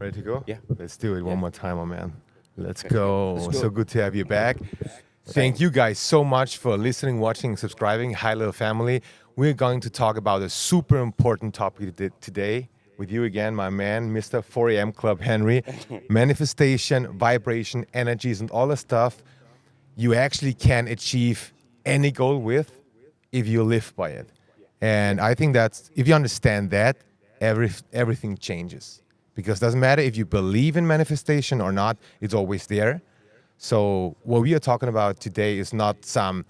Ready to go? Yeah. Let's do it one more time, my man. Let's Okay. go. Let's do So it. good to have you back. Thank you guys so much for listening, watching, subscribing. Hi, little family. We're going to talk about a super important topic today with you again, my man, Mr. 4am Club Henry. Manifestation, vibration, energies, and all the stuff you actually can achieve any goal with if you live by it. And I think that's, if you understand that, everything changes. Because it doesn't matter if you believe in manifestation or not, it's always there. So what we are talking about today is not some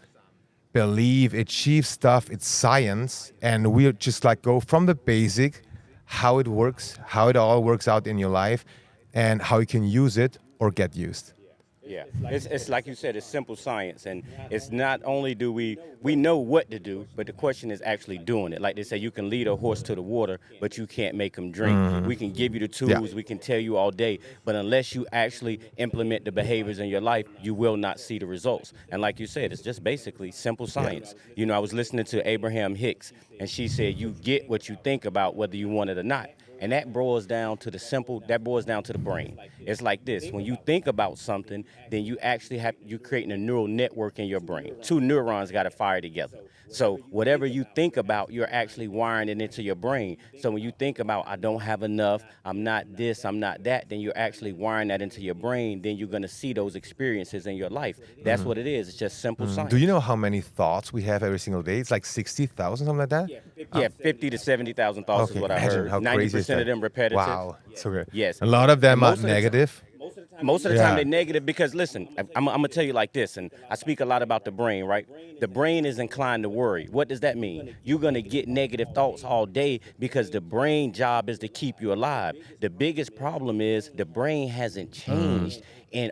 believe, achieve stuff, it's science. And we'll just like go from the basic, how it works, how it all works out in your life, and how you can use it or get used. Yeah, it's like you said, it's simple science, and it's not only do we know what to do, but the question is actually doing it. Like they say, you can lead a horse to the water, but you can't make him drink. We can give you the Yeah. tools, we can tell you all day, but unless you actually implement the behaviors in your life, you will not see the results. And like you said, it's just basically simple science. You know, I was listening to Abraham Hicks, and she said, you get what you think about whether you want it or not. And that boils down to that boils down to the brain. It's like this: when you think about something, then you're creating a neural network in your brain. Two neurons got to fire together. So whatever you think about, you're actually wiring it into your brain. So when you think about, I don't have enough, I'm not this, I'm not that, then you're actually wiring that into your brain. Then you're going to see those experiences in your life. That's what it is. It's just simple science. Do you know how many thoughts we have every single day? It's like 60,000, something like that? Yeah, 50 to 70,000 thoughts is what I imagine heard. how crazy is 90% of that? them repetitive. Wow, so good. Yes. A lot of them And are most of the ti- negative. Most of the time Yeah. they're negative because, listen, I'm going to tell you like this, and I speak a lot about the brain, right? The brain is inclined to worry. What does that mean? You're going to get negative thoughts all day because the brain job is to keep you alive. The biggest problem is the brain hasn't changed in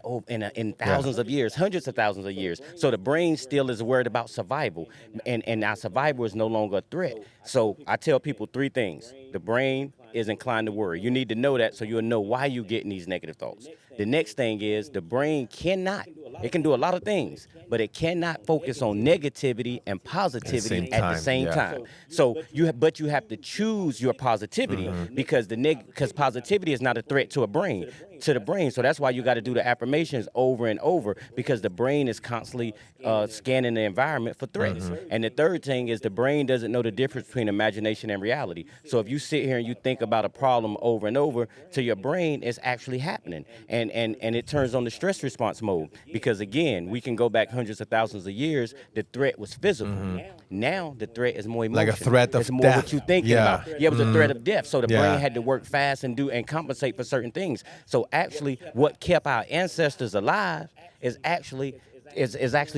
thousands of years, hundreds of thousands of years. So the brain still is worried about survival, and our survival is no longer a threat. So I tell people three things. The brain is inclined to worry. You need to know that so you'll know why you're getting these negative thoughts. The next thing is the brain it can do a lot of things, but it cannot focus on negativity and positivity at the same time. So you have to choose your positivity because because positivity is not a threat to the brain. So that's why you got to do the affirmations over and over because the brain is constantly scanning the environment for threats. And the third thing is the brain doesn't know the difference between imagination and reality. So if you sit here and you think about a problem over and over, to your brain, it's actually happening. And it turns on the stress response mode. Because again, we can go back hundreds of thousands of years, the threat was physical. Now the threat is more emotional. Like a threat of it's more death. what you're thinking Yeah. about. Yeah, it was a threat of death. So the Yeah. brain had to work fast and compensate for certain things. So actually what kept our ancestors alive is actually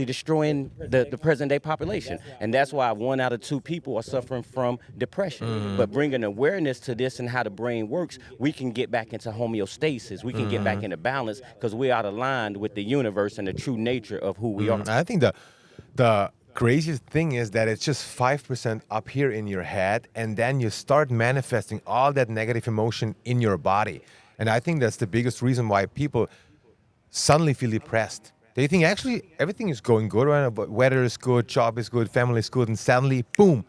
destroying the present day population. And that's why 1 out of 2 people are suffering from depression. But bringing awareness to this and how the brain works, we can get back into homeostasis. We can get back into balance because we are aligned with the universe and the true nature of who we are. I think the craziest thing is that it's just 5% up here in your head, and then you start manifesting all that negative emotion in your body. And I think that's the biggest reason why people suddenly feel depressed. They think actually everything is going good, right? But weather is good, job is good, family is good, and suddenly, boom,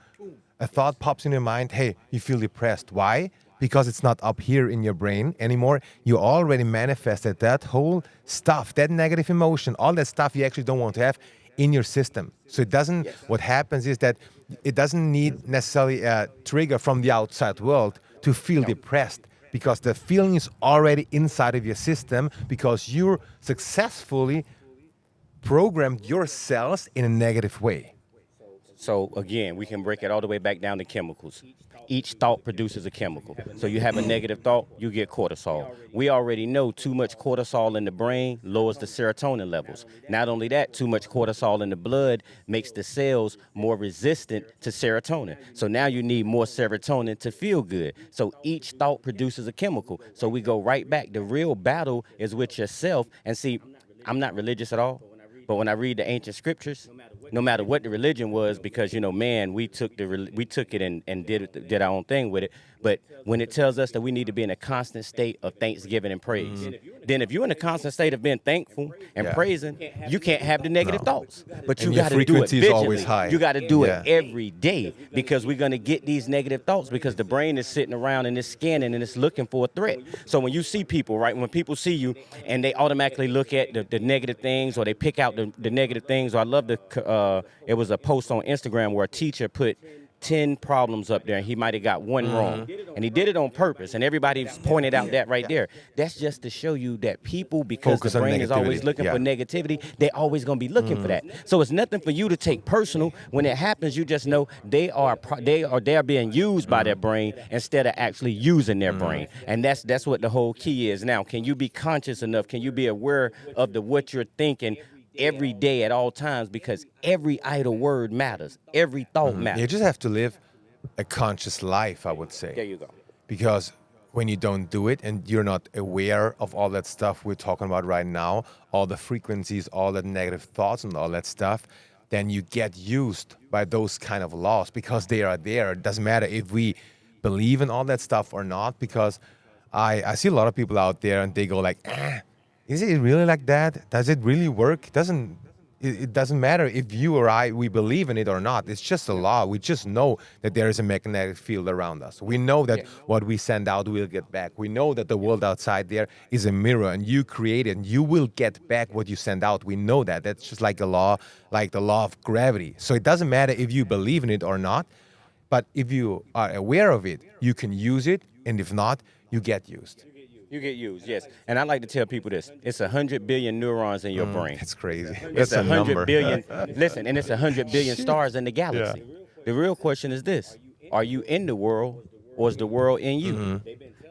a thought pops in your mind, hey, you feel depressed. Why? Because it's not up here in your brain anymore. You already manifested that whole stuff, that negative emotion, all that stuff you actually don't want to have in your system. So it doesn't, what happens is that it doesn't need necessarily a trigger from the outside world to feel depressed, because the feeling is already inside of your system because you're successfully programmed your cells in a negative way. So again, we can break it all the way back down to chemicals. Each thought produces a chemical. So you have a negative thought, you get cortisol. We already know too much cortisol in the brain lowers the serotonin levels. Not only that, too much cortisol in the blood makes the cells more resistant to serotonin. So now you need more serotonin to feel good. So each thought produces a chemical. So we go right back. The real battle is with yourself. And see, I'm not religious at all, but when I read the ancient scriptures, no matter what the religion was, because man, we took it and did our own thing with it. But when it tells us that we need to be in a constant state of thanksgiving and praise, then if you're in a constant state of being thankful and Yeah. praising, you can't have the negative No. thoughts. But you And your got to do it frequency is always vigilantly. high. You got to do it Yeah. every day, because we're gonna get these negative thoughts, because the brain is sitting around and it's scanning and it's looking for a threat. So when you see people, right, when people see you and they automatically look at the negative things, or they pick out the negative things. Or I love it was a post on Instagram where a teacher put 10 problems up there and he might have got one wrong. And he did it on purpose. And everybody's pointed out that right there. That's just to show you that people, because Focus the on brain is always negativity. looking for negativity, they always going to be looking for that. So it's nothing for you to take personal. When it happens, you just know they are being used by their brain instead of actually using their brain. And that's what the whole key is. Now, can you be conscious enough? Can you be aware of what you're thinking every day at all times? Because every idle word matters. Every thought matters. You just have to live a conscious life, I would say. There you go. Because when you don't do it and you're not aware of all that stuff we're talking about right now, all the frequencies, all the negative thoughts and all that stuff, then you get used by those kind of laws because they are there. It doesn't matter if we believe in all that stuff or not, because I see a lot of people out there and they go like, is it really like that? Does it really work? It doesn't matter if you or we believe in it or not. It's just a law. We just know that there is a magnetic field around us. We know that what we send out will get back. We know that the world outside there is a mirror and you create it and you will get back what you send out. We know that. That's just like a law, like the law of gravity. So it doesn't matter if you believe in it or not, but if you are aware of it, you can use it, and if not, you get used. You get used, yes. And I like to tell people this. It's 100 billion neurons in your brain. It's crazy. It's That's a 100 number. billion. Listen, and it's 100 billion stars in the galaxy. The real question is this: are you in the world, or is the world in you?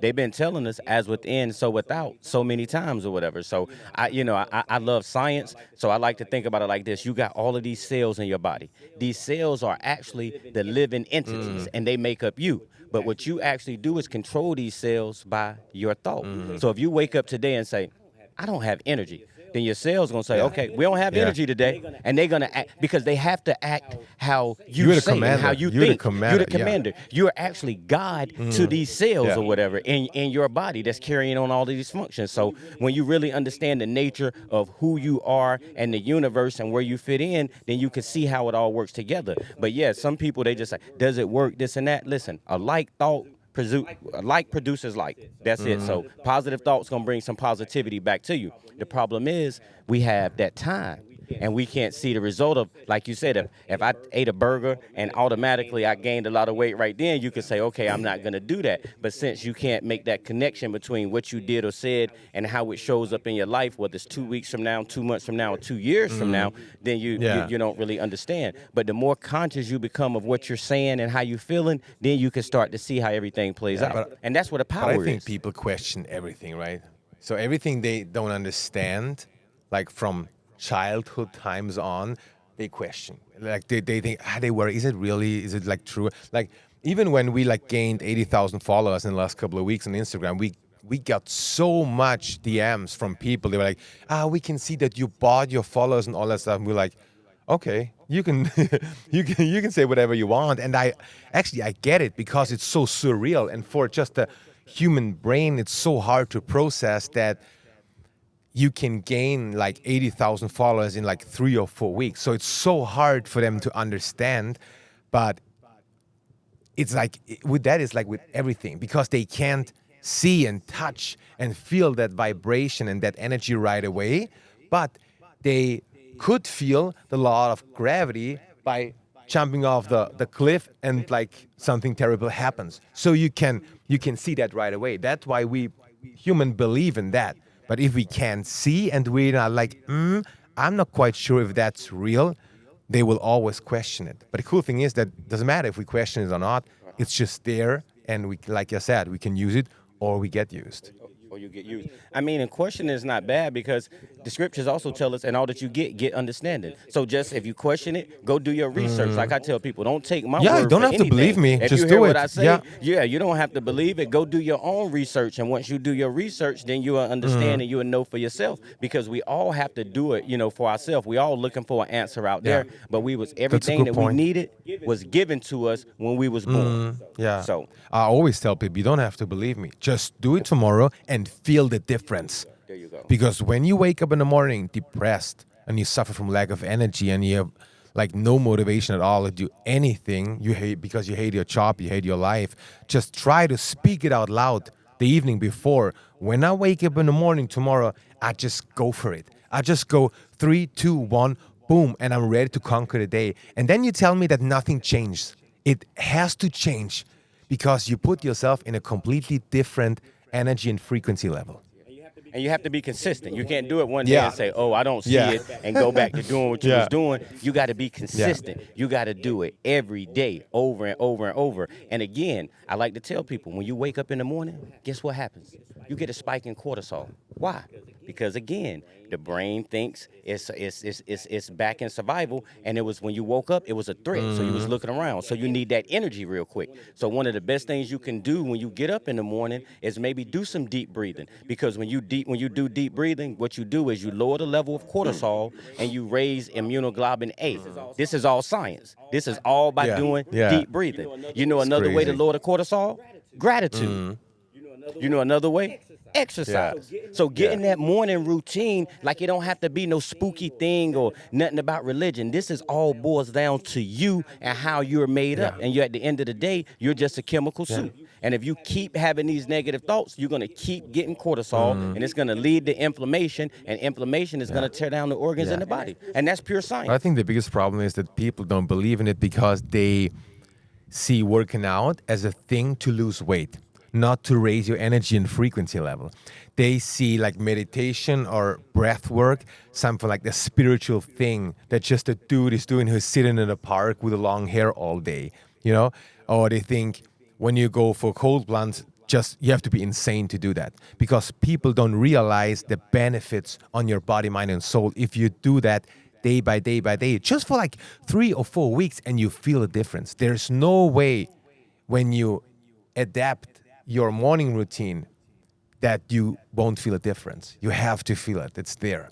They've been telling us as within, so without, so many times or whatever. So I love science. So I like to think about it like this: you got all of these cells in your body. These cells are actually the living entities, and they make up you. But what you actually do is control these cells by your thought. So if you wake up today and say, I don't have energy, then your cells going to say, okay, we don't have energy today. And they're going to act, because they have to act how You're the say and commander. how you You're the think. commander, You're the commander. You're actually God to these cells or whatever in your body that's carrying on all of these functions. So when you really understand the nature of who you are and the universe and where you fit in, then you can see how it all works together. But yeah, some people, they just say, does it work, this and that? Listen, a like thought like produces like. That's it. So positive thoughts gonna bring some positivity back to you. The problem is we have that time and we can't see the result of, like you said, if I ate a burger and automatically I gained a lot of weight right then, you could say, okay, I'm not gonna do that. But since you can't make that connection between what you did or said and how it shows up in your life, whether it's 2 weeks from now, 2 months from now, or 2 years from now, then you don't really understand. But the more conscious you become of what you're saying and how you're feeling, then you can start to see how everything plays out. And that's what the power But I think is. people question everything, right? So everything they don't understand, like from childhood times on, they question. Like they think, they worry, is it like true? Like even when we like gained 80,000 followers in the last couple of weeks on Instagram, we got so much DMs from people. They were like, we can see that you bought your followers and all that stuff. And we're like, okay, you can you can say whatever you want. And I get it, because it's so surreal, and for just a human brain, it's so hard to process that you can gain like 80,000 followers in like 3 or 4 weeks. So it's so hard for them to understand. But it's like with that, it's like with everything, because they can't see and touch and feel that vibration and that energy right away. But they could feel the law of gravity by jumping off the cliff and like something terrible happens. So you can see that right away. That's why we human believe in that. But if we can't see and we're not like, I'm not quite sure if that's real, they will always question it. But the cool thing is that it doesn't matter if we question it or not. It's just there, and we, like I said, we can use it or we get used. Or you get used. I mean, and question is not bad because the scriptures also tell us, and all that you get understanding. So just if you question it, go do your research. Like I tell people, don't take my Yeah, you word don't for have to believe anything. me. If you Just hear do what it. I say, Yeah. yeah, you don't have to believe it. Go do your own research, and once you do your research, then you will understand and you will know for yourself. Because we all have to do it, for ourselves. We all looking for an answer out Yeah. there, but we was That's a everything good that we point. needed was given to us when we was born. Yeah. So I always tell people, you don't have to believe me. Just do it tomorrow and feel the difference. there you go. Because when you wake up in the morning depressed and you suffer from lack of energy and you have like no motivation at all to do anything, you hate because you hate your job, you hate your life, just try to speak it out loud the evening before. When I wake up in the morning tomorrow, I just go for it. I just go 3, 2, 1, boom, and I'm ready to conquer the day. And then you tell me that nothing changed. It has to change because you put yourself in a completely different energy and frequency level. And you have to be consistent. You can't do it one day Yeah. and say, "Oh, I don't see Yeah. it," and go back to doing what you Yeah. was doing. You got to be consistent. You got to do it every day, over and over and over. And again, I like to tell people when you wake up in the morning, guess what happens? You get a spike in cortisol. Why? Because again, the brain thinks it's back in survival, and it was when you woke up, it was a threat. So you was looking around. So you need that energy real quick. So one of the best things you can do when you get up in the morning is maybe do some deep breathing. Because when you do deep breathing, what you do is you lower the level of cortisol and you raise immunoglobulin A. This is all science. This is all by Yeah. doing Yeah. deep breathing. You know It's another way to crazy. lower the cortisol? Gratitude. You know another way? Exercise. So getting that morning routine, like it don't have to be no spooky thing or nothing about religion. This is all boils down to you and how you're made up. Yeah. And you at the end of the day, you're just a chemical soup. And if you keep having these negative thoughts, you're gonna keep getting cortisol and it's gonna lead to inflammation, and inflammation is gonna tear down the organs in the body. And that's pure I science. think the biggest problem is that people don't believe in it because they see working out as a thing to lose weight, not to raise your energy and frequency level. They see like meditation or breath work, something like the spiritual thing that just a dude is doing who's sitting in a park with a long hair all day, Or they think when you go for cold plunge, just you have to be insane to do that because people don't realize the benefits on your body, mind, and soul if you do that day by day by day, just for like 3 or 4 weeks, and you feel a difference. There's no way when you adapt your morning routine that you won't feel a difference. You have to feel it. It's there.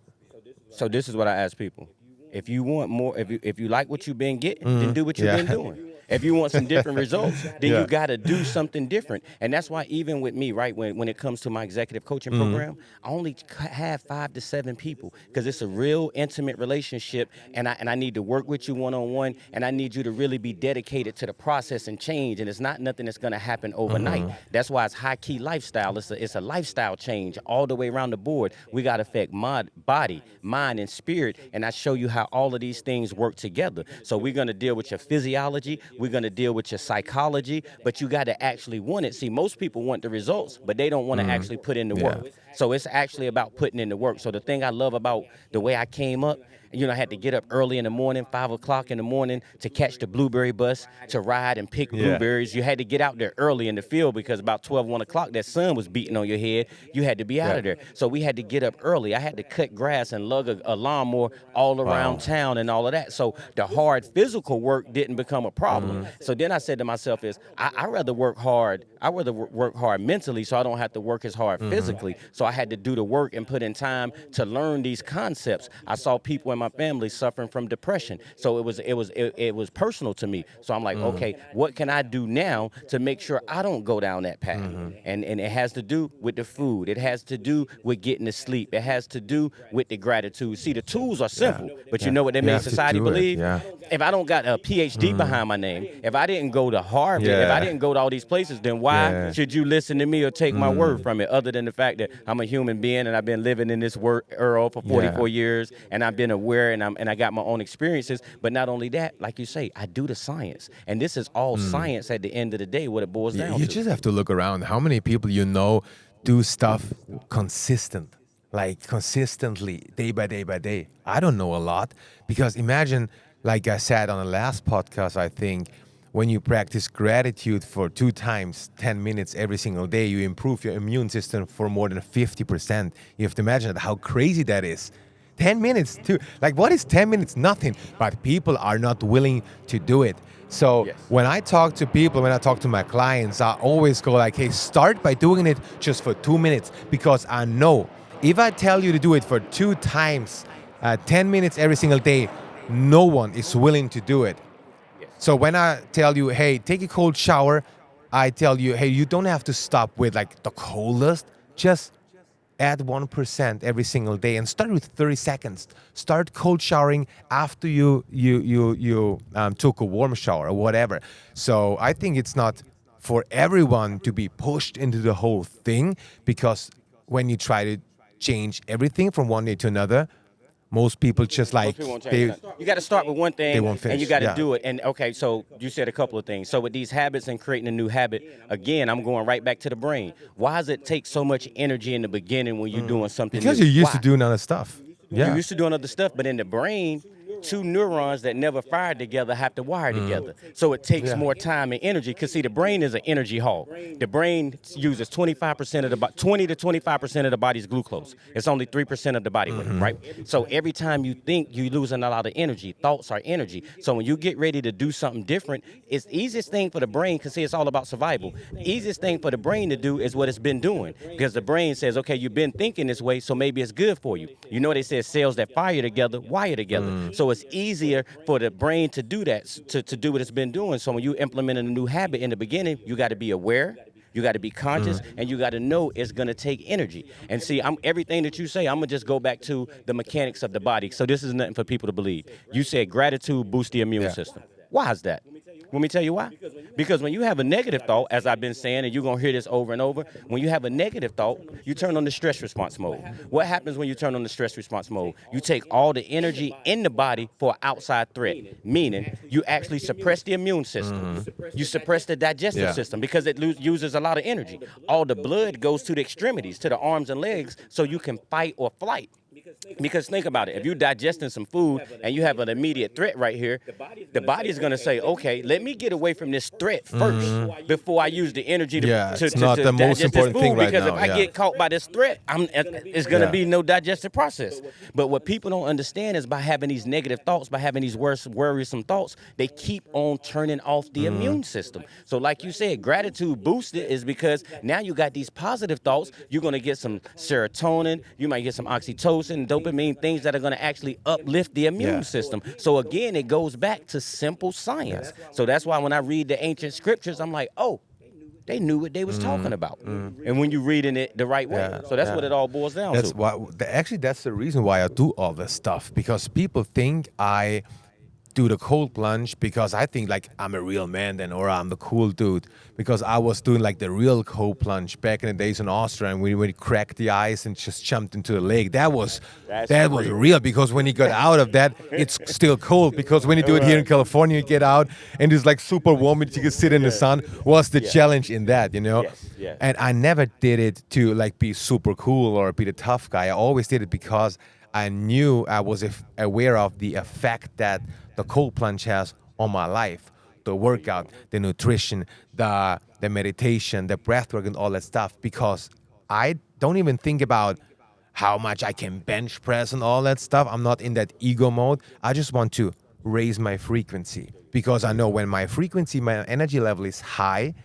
So this is what I ask people. If you want more, if you like what you've been getting, then do what you've Yeah. been doing. If you want some different results, then Yeah. you got to do something different. And that's why even with me, right, when it comes to my executive coaching program, I only have 5 to 7 people because it's a real intimate relationship, and I need to work with you one-on-one, and I need you to really be dedicated to the process and change, and it's not nothing that's going to happen overnight. That's why it's high-key lifestyle. It's a lifestyle change all the way around the board. We got to affect body, mind, and spirit, and I show you how all of these things work together. So we're going to deal with your physiology, we're going to deal with your psychology, but you got to actually want it. See, most people want the results, but they don't want to actually put in the work. So it's actually about putting in the work. So the thing I love about the way I came up, I had to get up early in the morning, 5 o'clock in the morning, to catch the blueberry bus, to ride and pick blueberries. You had to get out there early in the field because about 12, 1 o'clock, that sun was beating on your head. You had to be out of there. So we had to get up early. I had to cut grass and lug a lawnmower all around town and all of that. So the hard physical work didn't become a problem. So then I said to myself I rather work hard. I rather work hard mentally so I don't have to work as hard physically. So I had to do the work and put in time to learn these concepts. I saw people in my family suffering from depression. So it was personal to me. So I'm like, okay, what can I do now to make sure I don't go down that path? And it has to do with the food. It has to do with getting to sleep. It has to do with the gratitude. See, the tools are simple, but you know what they You made have to society do it, believe? yeah. If I don't got a PhD behind my name, if I didn't go to Harvard, if Yeah. I didn't go to all these places, then why Yeah. should you listen to me or take my word from it, other than the fact that I'm a human being and I've been living in this world for 44 years, and I've been aware, and I got my own experiences. But not only that, like you say, I do the science, and this is all science at the end of the day, what it boils down You to. just have to look around. How many people do stuff consistently, day by day by day? I don't know a lot because imagine, like I said on the last podcast, I think when you practice gratitude for 2 times 10 minutes every single day, you improve your immune system for more than 50%. You have to imagine how crazy that is. 10 minutes too. Like, what is 10 minutes? Nothing. But people are not willing to do it. So Yes. when I talk to people, when I talk to my clients, I always go like, hey, start by doing it just for 2 minutes, because I know if I tell you to do it for 2 times 10 minutes every single day, no one is willing to do it. Yes. So when I tell you, hey, take a cold shower, I tell you, hey, you don't have to stop with like the coldest. Just add 1% every single day and start with 30 seconds. Start cold showering after you took a warm shower or whatever. So I think it's not for everyone to be pushed into the whole thing, because when you try to change everything from one day to another, most people just like Most people won't change nothing. You got to start with one thing, won't and you finish, got to yeah. do it. And okay, so you said a couple of things. So with these habits and creating a new habit, again, I'm going right back to the brain. Why does it take so much energy in the beginning when you're doing something because new? you're used to Why? doing other stuff. You Yeah. used to doing other stuff, but in the brain, two neurons that never fired together have to wire together. So it takes Yeah. more time and energy. Because see, the brain is an energy hog. The brain uses 25% of the 20 to 25% of the body's glucose. It's only 3% of the body weight, right? So every time you think, you're losing a lot of energy. Thoughts are energy. So when you get ready to do something different, it's the easiest thing for the brain, because see, it's all about survival. Easiest thing for the brain to do is what it's been doing, because the brain says, okay, you've been thinking this way, so maybe it's good for you. You know, they say cells that fire together wire together. So it's easier for the brain to do that, to do what it's been doing. So when you implement a new habit in the beginning, you got to be aware, you got to be conscious, and you got to know it's going to take energy. And see, everything that you say, I'm going to just go back to the mechanics of the body. So this is nothing for people to believe. You said gratitude boosts the immune Yeah. system. Why is that? Let me tell you why. Because when you have a negative thought, as I've been saying, and you're going to hear this over and over, when you have a negative thought, you turn on the stress response mode. What happens when you turn on the stress response mode? You take all the energy in the body for an outside threat, meaning you actually suppress the immune system. You suppress the digestive Yeah. system because it uses a lot of energy. All the blood goes to the extremities, to the arms and legs, so you can fight or flight. Because think about it, if you're digesting some food and you have an immediate threat right here, the body is going to say, okay, let me get away from this threat first before I use the energy to, Yeah, to, it's to, not to the most digest this important food. thing right Because now, if I yeah. get caught by this threat, it's going to Yeah. be no digestive process. But what people don't understand is by having these negative thoughts, by having these worrisome thoughts, they keep on turning off the immune system. So like you said, gratitude boosted is because now you got these positive thoughts. You're going to get some serotonin. You might get some oxytocin, dopamine, things that are going to actually uplift the immune Yeah. system. So again, it goes back to simple science. So that's why when I read the ancient scriptures, I'm like, oh, they knew what they was talking about. And when you're reading it the right way. Yeah, So that's yeah. what it all boils down That's to. why. Actually, that's the reason why I do all this stuff, because people think I do the cold plunge because I think like I'm a real man then, or I'm the cool dude, because I was doing like the real cold plunge back in the days in Austria, and we cracked the ice and just jumped into the lake. That was That's real, because when you got out of that, it's still cold, because when you do it here in California, you get out and it's like super warm and you can sit in the sun. What's the challenge in that, you know? Yes, yes. And I never did it to like be super cool or be the tough guy. I always did it because I knew I was aware of the effect that the cold plunge has on my life, the workout, the nutrition, the meditation, the breath work, and all that stuff. Because I don't even think about how much I can bench press and all that stuff. I'm not in that ego mode. I just want to raise my frequency, because I know when my frequency, my energy level is high,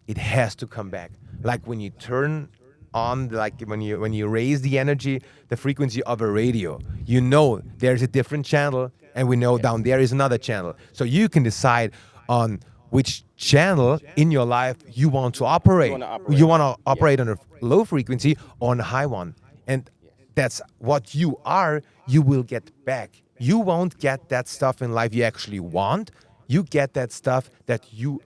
it has to come back. Like when you turn on, like when you raise the energy, the frequency of a radio, you know there's a different channel, and we know down there is another channel. So you can decide on which channel in your life you want to operate. You want to operate on a low frequency or on a high one. And that's what you are, you will get back. You won't get that stuff in life you actually want. You get that stuff that you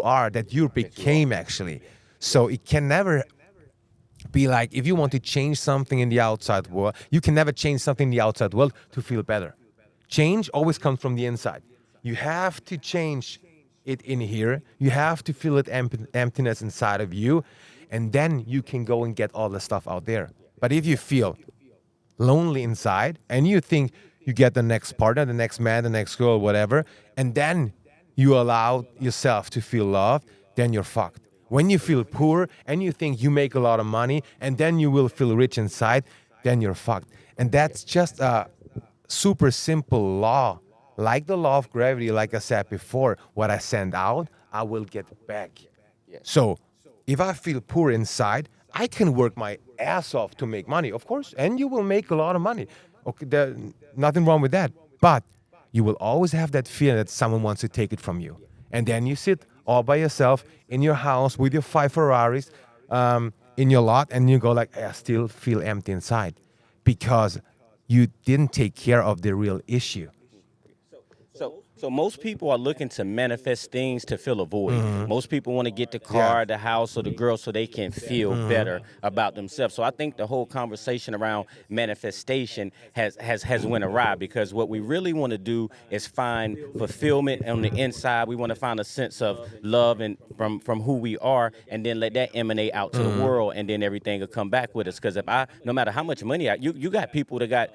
are, that you became actually. So it can never be like, if you want to change something in the outside world, you can never change something in the outside world to feel better. Change always comes from the inside. You have to change it in here. You have to feel it emptiness inside of you, and then you can go and get all the stuff out there. But if you feel lonely inside and you think you get the next partner, the next man, the next girl, whatever, and then you allow yourself to feel loved, then you're fucked. When you feel poor and you think you make a lot of money and then you will feel rich inside, then you're fucked. And that's just a super simple law. Like the law of gravity, like I said before, what I send out, I will get back. So if I feel poor inside, I can work my ass off to make money, of course, and you will make a lot of money. Okay, nothing wrong with that. But you will always have that feeling that someone wants to take it from you. And then you sit all by yourself in your house with your 5 Ferraris in your lot, and you go like, I still feel empty inside because you didn't take care of the real issue. So most people are looking to manifest things to fill a void. Most people want to get the car, the house, or the girl so they can feel better about themselves. So I think the whole conversation around manifestation has went awry, because what we really want to do is find fulfillment on the inside. We want to find a sense of love and from who we are, and then let that emanate out to the world, and then everything will come back with us. Because no matter how much money you got people that got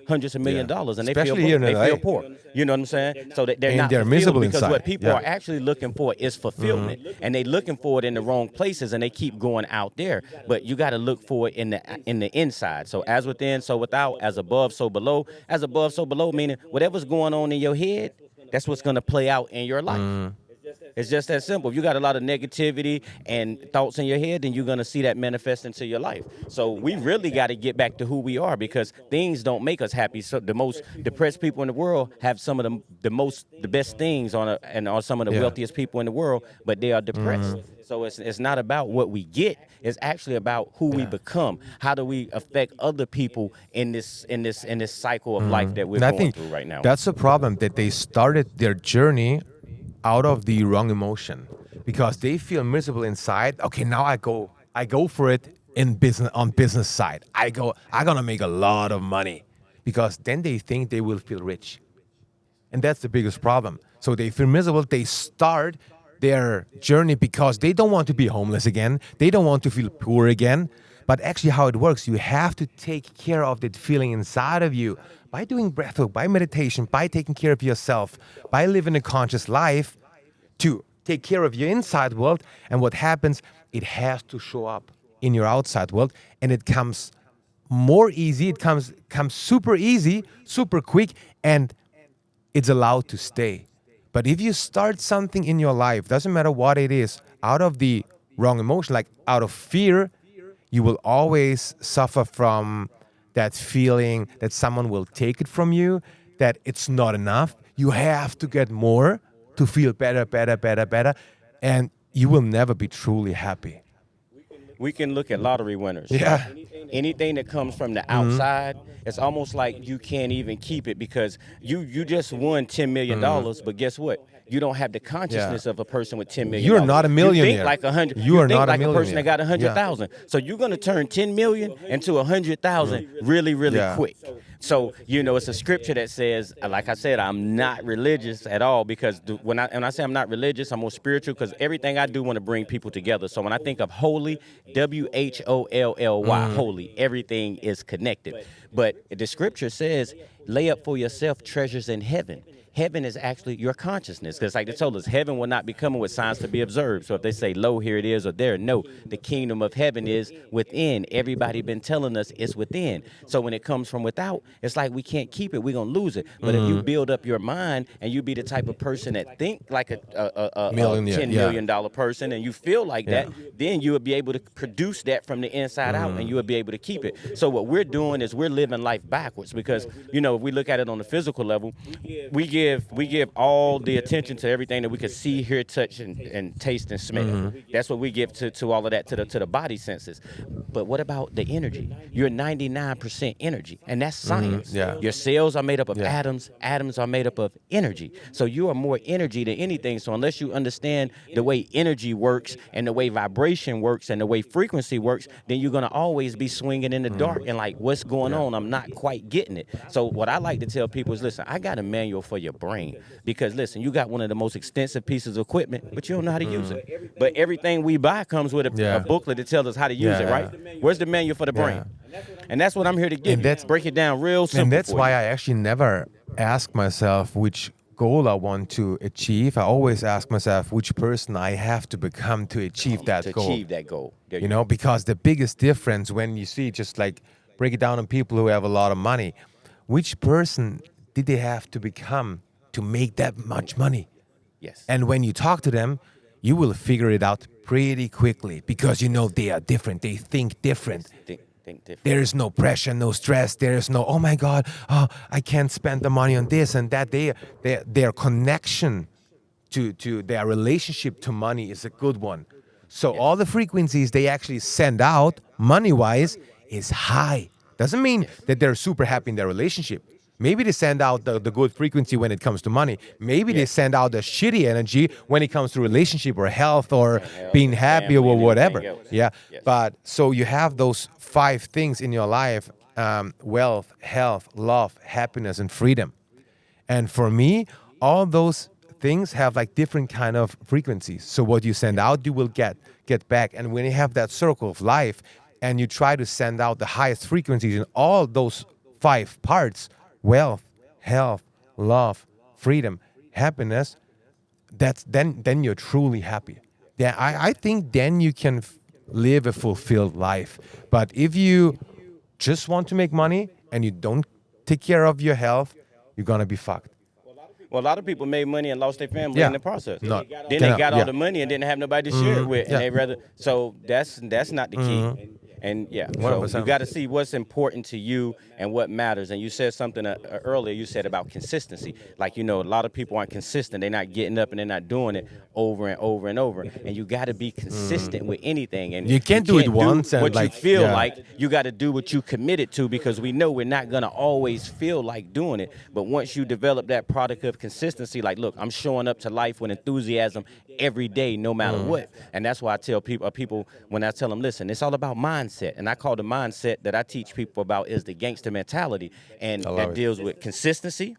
hundreds of million dollars, and Especially they here in feel LA. poor. You know what I'm saying? So that they're And not they're fulfilled, miserable because inside. what people Yeah. are actually looking for is fulfillment, and they looking for it in the wrong places, and they keep going out there. But you got to look for it in the inside. So as within, so without. As above, so below. As above, so below. Meaning whatever's going on in your head, that's what's going to play out in your life. It's just that simple. If you got a lot of negativity and thoughts in your head, then you're going to see that manifest into your life. So we really got to get back to who we are, because things don't make us happy. So the most depressed people in the world have some of the best things and are some of the wealthiest people in the world, but they are depressed. So it's not about what we get. It's actually about who we become. How do we affect other people in this cycle of life that we're And I going think through right now? that's a problem, that they started their journey out of the wrong emotion because they feel miserable inside. Okay, now I go for it on business side. I'm gonna make a lot of money, because then they think they will feel rich. And that's the biggest problem. So they feel miserable. They start their journey because they don't want to be homeless again. They don't want to feel poor again. But actually, how it works, you have to take care of that feeling inside of you by doing breathwork, by meditation, by taking care of yourself, by living a conscious life to take care of your inside world. And what happens, it has to show up in your outside world, and it comes more easy. It comes super easy, super quick, and it's allowed to stay. But if you start something in your life, doesn't matter what it is, out of the wrong emotion, like out of fear, you will always suffer from that feeling that someone will take it from you, that it's not enough. You have to get more to feel better, and you will never be truly happy. We can look at lottery winners. Yeah. Anything that comes from the outside, it's almost like you can't even keep it, because you just won $10 million, but guess what? You don't have the consciousness of a person with $10 million. You're not a millionaire. You think like 100. You are think not a like a person millionaire. that got 100,000. So you're gonna turn 10 million into 100,000 really quick. So it's a scripture that says, like I said, I'm not religious at all, because when I say I'm not religious, I'm more spiritual, because everything I do want to bring people together. So when I think of holy, WHOLLY, holy, everything is connected. But the scripture says, lay up for yourself treasures in heaven. Heaven is actually your consciousness, because like they told us, heaven will not be coming with signs to be observed. So if they say, lo, here it is, or there, no, the kingdom of heaven is within. Everybody been telling us it's within. So when it comes from without, it's like we can't keep it. We're going to lose it. But if you build up your mind and you be the type of person that think like a Millionaire, $10 million person, and you feel like that, then you will be able to produce that from the inside out, and you will be able to keep it. So what we're doing is we're living life backwards, because, if we look at it on the physical level, we give all the attention to everything that we can see, hear, touch, and taste and smell. That's what we give to all of that, to the body senses. But what about the energy? You're 99% energy, and that's science. Your cells are made up of atoms. Atoms are made up of energy. So you are more energy than anything. So unless you understand the way energy works and the way vibration works and the way frequency works, then you're gonna always be swinging in the dark and like, what's going on? I'm not quite getting it. So what I like to tell people is, listen, I got a manual for your brain, because listen, you got one of the most extensive pieces of equipment, but you don't know how to use it. But everything we buy comes with a booklet that tells us how to use it, right? Where's the manual for the brain? And that's what I'm here to give you. Break it down real simple. And that's for why you. I actually never ask myself which goal I want to achieve, I always ask myself which person I have to become to achieve that to goal. achieve that goal. There You go. know, because the biggest difference when you see, just like break it down on people who have a lot of money, which person did they have to become to make that much money? Yes. And when you talk to them, you will figure it out pretty quickly because you know they are different. They think different. Think different. There is no pressure, no stress. There is no, oh my God, oh, I can't spend the money on this and that. Their connection to their relationship to money is a good one. So Yes. all the frequencies they actually send out money-wise is high. Doesn't mean that they're super happy in their relationship. Maybe they send out the good frequency when it comes to money. Maybe they Yes. send out the shitty energy when it comes to relationship or health or Health being and happy family or and whatever. everything else. Yeah. Yes. But so you have those 5 things in your life: wealth, health, love, happiness, and freedom. And for me, all those things have like different kind of frequencies. So what you send out, you will get back. And when you have that circle of life and you try to send out the highest frequencies in all those 5 parts, wealth, health, love, freedom, happiness, that's then you're truly happy. Yeah, I think then you can live a fulfilled life. But if you just want to make money and you don't take care of your health, you're gonna be fucked. Well, a lot of people made money and lost their family Yeah. in the process. No. Then they got all Yeah. the money and didn't have nobody to share it with, and Yeah. they rather. So that's not the key. And yeah, so 100%. you got to see what's important to you and what matters. And you said something earlier. You said about consistency. Like, a lot of people aren't consistent. They're not getting up and they're not doing it over and over and over. And you got to be consistent with anything. And You can't do it once and what like, you feel yeah. like. You got to do what you committed to, because we know we're not gonna always feel like doing it. But once you develop that product of consistency, like, look, I'm showing up to life with enthusiasm every day, no matter what. And that's why I tell people when I tell them, listen, it's all about mindset. And I call the mindset that I teach people about is the gangster mentality, and love that it. deals with consistency.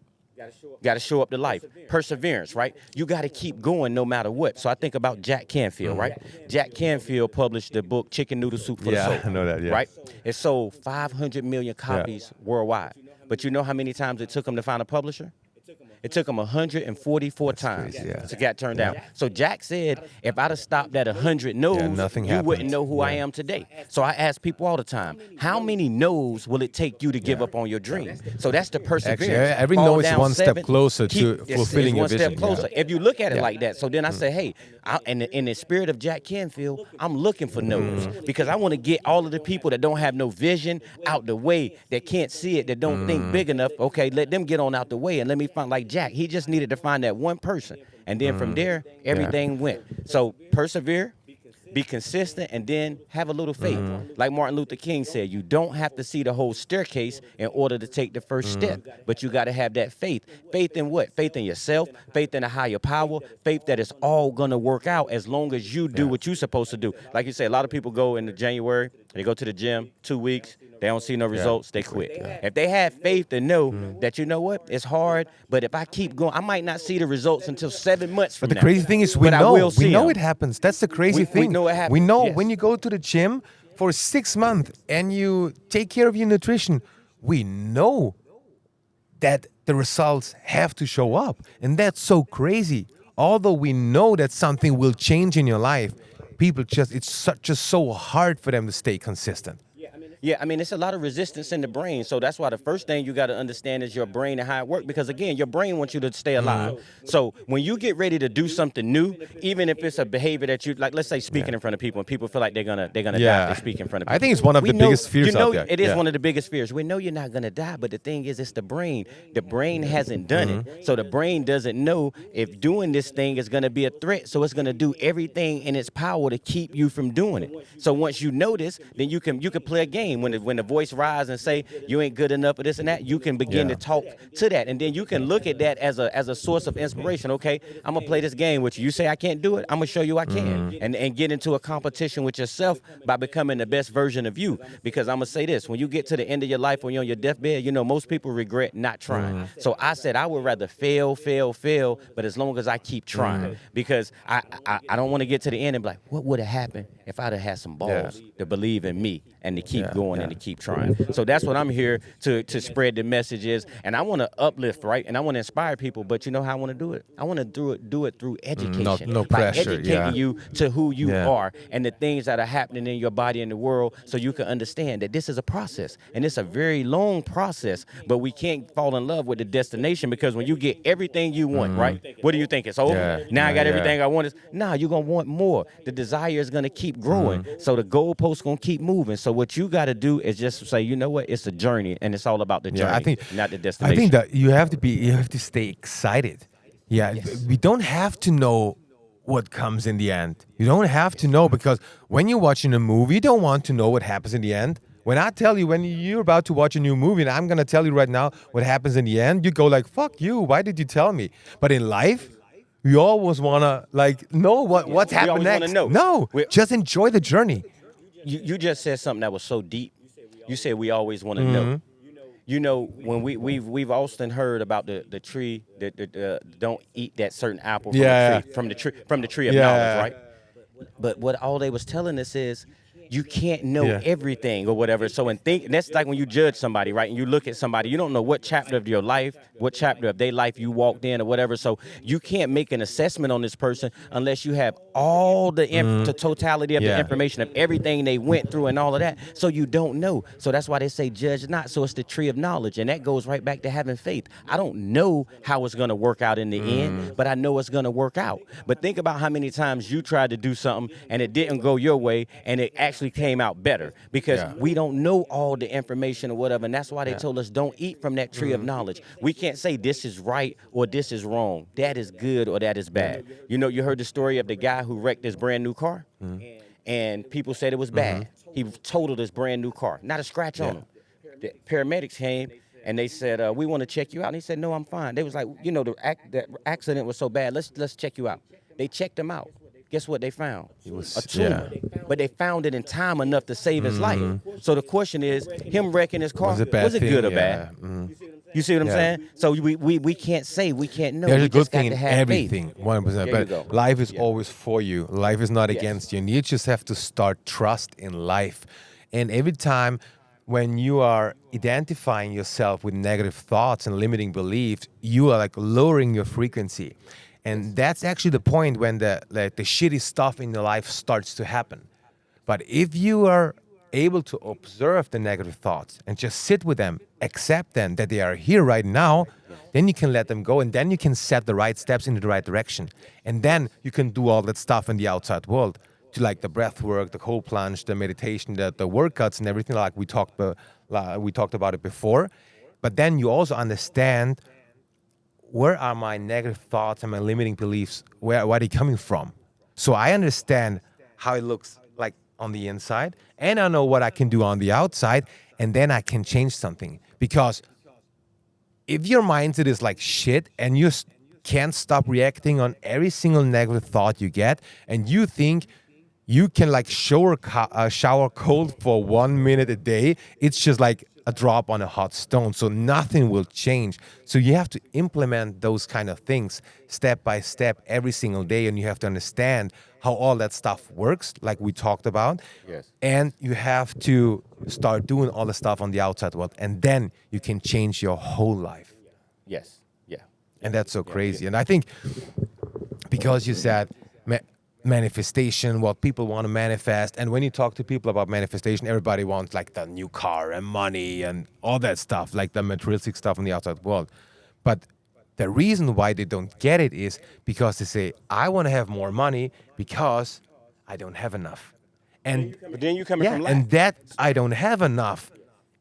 Got to show up to life. Perseverance, right? You got to keep going no matter what. So I think about Jack Canfield, right? Jack Canfield published the book Chicken Noodle Soup for the Soul. Yeah, I know that, yeah. Right? It sold 500 million copies worldwide. But you know how many times it took him to find a publisher? It took him 144 times crazy, yeah. to get turned down. So Jack said, if I'd have stopped at 100 no's, nothing you wouldn't happens. know who I Yeah. am today. So I ask people all the time, how many no's will it take you to give up on your dream? So that's the perseverance. Actually, every Fall no is down one step 7, closer to it's fulfilling your one vision. step closer. Yeah. If you look at it Yeah. like that, so then I say, hey, in the spirit of Jack Canfield, I'm looking for no's, because I want to get all of the people that don't have no vision out the way, that can't see it, that don't think big enough. Okay, let them get on out the way, and let me find, like Jack, he just needed to find that one person, and then from there everything went. So persevere, be consistent, and then have a little faith. Like Martin Luther King said, you don't have to see the whole staircase in order to take the first step, but you got to have that faith. Faith in what? Faith in yourself, faith in a higher power, faith that it's all gonna work out as long as you do what you're supposed to do. Like you say, a lot of people go into January, they go to the gym 2 weeks, they don't see no results, they quit. If they have faith to know that, you know what, it's hard, but if I keep going, I might not see the results until 7 months from But the now. crazy thing is, we But I know will see 'em. it happens. That's the crazy We thing. know it happens, We know yes. when you go to the gym for 6 months and you take care of your nutrition, we know that the results have to show up, and that's so crazy. Although we know that something will change in your life, people just so hard for them to stay consistent. Yeah, I mean, it's a lot of resistance in the brain. So that's why the first thing you got to understand is your brain and how it works. Because again, your brain wants you to stay alive. So when you get ready to do something new, even if it's a behavior that you like, let's say speaking in front of people, and people feel like they're gonna die if they speak in front of people. I think it's one of We the know- biggest fears you know, out there. It is Yeah. one of the biggest fears. We know you're not gonna die, but the thing is, it's the brain. The brain hasn't done it, so the brain doesn't know if doing this thing is gonna be a threat. So it's gonna do everything in its power to keep you from doing it. So once you know this, then you can play a game. When the voice rise and say you ain't good enough for this and that, you can begin to talk to that, and then you can look at that as a source of inspiration. Okay, I'm gonna play this game with you. You say I can't do it, I'm gonna show you I can, and get into a competition with yourself by becoming the best version of you. Because I'm gonna say this: when you get to the end of your life, when you're on your deathbed, most people regret not trying. So I said I would rather fail, but as long as I keep trying, because I don't want to get to the end and be like, what would have happened if I'd have had some balls to believe in me and to keep going. going and to keep trying. So that's what I'm here to spread the messages, and I want to uplift, right? And I want to inspire people. But you know how I want to do it? I want to do it through education, no by pressure, educating you to who you Yeah. are and the things that are happening in your body and the world, so you can understand that this is a process, and it's a very long process. But we can't fall in love with the destination, because when you get everything you want, right? What do you think? It's over. Yeah. Now I got Yeah. everything I want. Nah, you're gonna want more. The desire is gonna keep growing. So the goalposts gonna keep moving. So what you got to do is just say, you know what? It's a journey, and it's all about the journey, I think not the destination. I think that you have to stay excited. Yeah, we don't have to know what comes in the end. You don't have to know, because when you're watching a movie, you don't want to know what happens in the end. When I tell you, when you're about to watch a new movie, and I'm gonna tell you right now what happens in the end, you go like, "Fuck you! Why did you tell me?" But in life, we always wanna like know what's We happening always wanna next. know. No, just enjoy the journey. You just said something that was so deep. You said we always want to know. You know, when we've often heard about the tree that don't eat that certain apple from the tree of knowledge, right? But what all they was telling us is, you can't know everything or whatever. So and that's like when you judge somebody, right? And you look at somebody, you don't know what chapter of your life, what chapter of their life you walked in or whatever. So you can't make an assessment on this person unless you have all the totality of the information of everything they went through and all of that. So you don't know. So that's why they say judge not. So it's the tree of knowledge. And that goes right back to having faith. I don't know how it's going to work out in the end, but I know it's going to work out. But think about how many times you tried to do something and it didn't go your way, and it actually came out better, because we don't know all the information or whatever. And that's why they told us don't eat from that tree of knowledge. We can't say this is right or this is wrong, that is good or that is bad. You know, you heard the story of the guy who wrecked his brand new car, and people said it was bad. He totaled his brand new car, not a scratch on him. The paramedics came and they said, we want to check you out. And he said, no, I'm fine. They was like, you know, the accident was so bad, let's check you out. They checked him out. Guess what they found? It was a tumor. But they found it in time enough to save his life. So the question is, him wrecking his car, was it good or bad? You see what I'm saying? So we can't say, we can't know. There's we a good just got thing to in have everything, faith. 100%. There you But go. life is always for you. Life is not against you. And you just have to start trust in life. And every time when you are identifying yourself with negative thoughts and limiting beliefs, you are like lowering your frequency. And that's actually the point when the shitty stuff in your life starts to happen. But if you are able to observe the negative thoughts and just sit with them, accept them, that they are here right now, then you can let them go, and then you can set the right steps in the right direction. And then you can do all that stuff in the outside world, to like the breath work, the cold plunge, the meditation, the workouts and everything, like we talked about it before. But then you also understand, where are my negative thoughts and my limiting beliefs? Where are they coming from? So I understand how it looks like on the inside, and I know what I can do on the outside, and then I can change something. Because if your mindset is like shit and you can't stop reacting on every single negative thought you get, and you think you can like shower cold for 1 minute a day, it's just like a drop on a hot stone. So nothing will change. So you have to implement those kind of things step by step every single day, and you have to understand how all that stuff works, like we talked about. Yes. And you have to start doing all the stuff on the outside world, and then you can change your whole life. Yes. Yeah. And that's so crazy. And I think because you said manifestation, what people want to manifest, and when you talk to people about manifestation, everybody wants like the new car and money and all that stuff, like the materialistic stuff in the outside world. But the reason why they don't get it is because they say, I want to have more money because I don't have enough. And But then you coming from lack. and that I don't have enough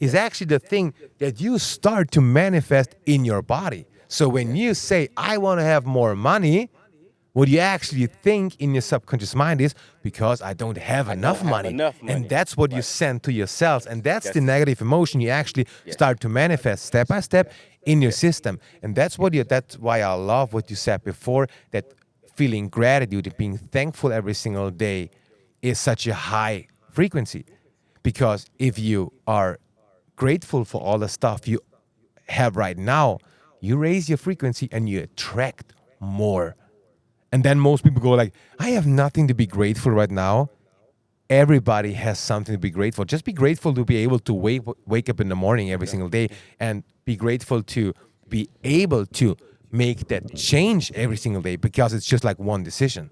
is actually the thing that you start to manifest in your body. So when you say, I want to have more money, what you actually think in your subconscious mind is, because I don't have enough money. And that's what you send to yourselves. And that's the negative emotion you actually start to manifest step by step in your system. And that's why I love what you said before, that feeling gratitude and being thankful every single day is such a high frequency. Because if you are grateful for all the stuff you have right now, you raise your frequency and you attract more. And then most people go like, I have nothing to be grateful right now. everybody has something to be grateful. Just be grateful to be able to wake up in the morning every single day, and be grateful to be able to make that change every single day, because it's just like one decision.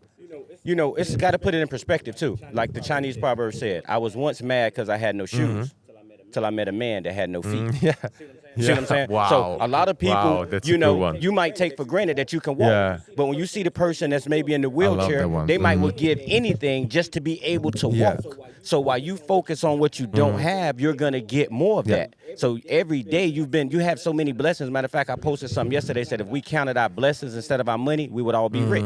You know, it's got to put it in perspective too. Like the Chinese proverb said, I was once mad because I had no shoes till I met a man that had no feet. Yeah. See what I'm saying? Wow. So a lot of people, Wow, that's you a know, good one. you might take for granted that you can walk. Yeah. But when you see the person that's maybe in the love wheelchair, that one. they might would give anything just to be able to Yeah. walk. So while you focus on what you don't have, you're gonna get more of Yeah. that. So every day you have so many blessings. Matter of fact, I posted something yesterday, said if we counted our blessings instead of our money, we would all be rich.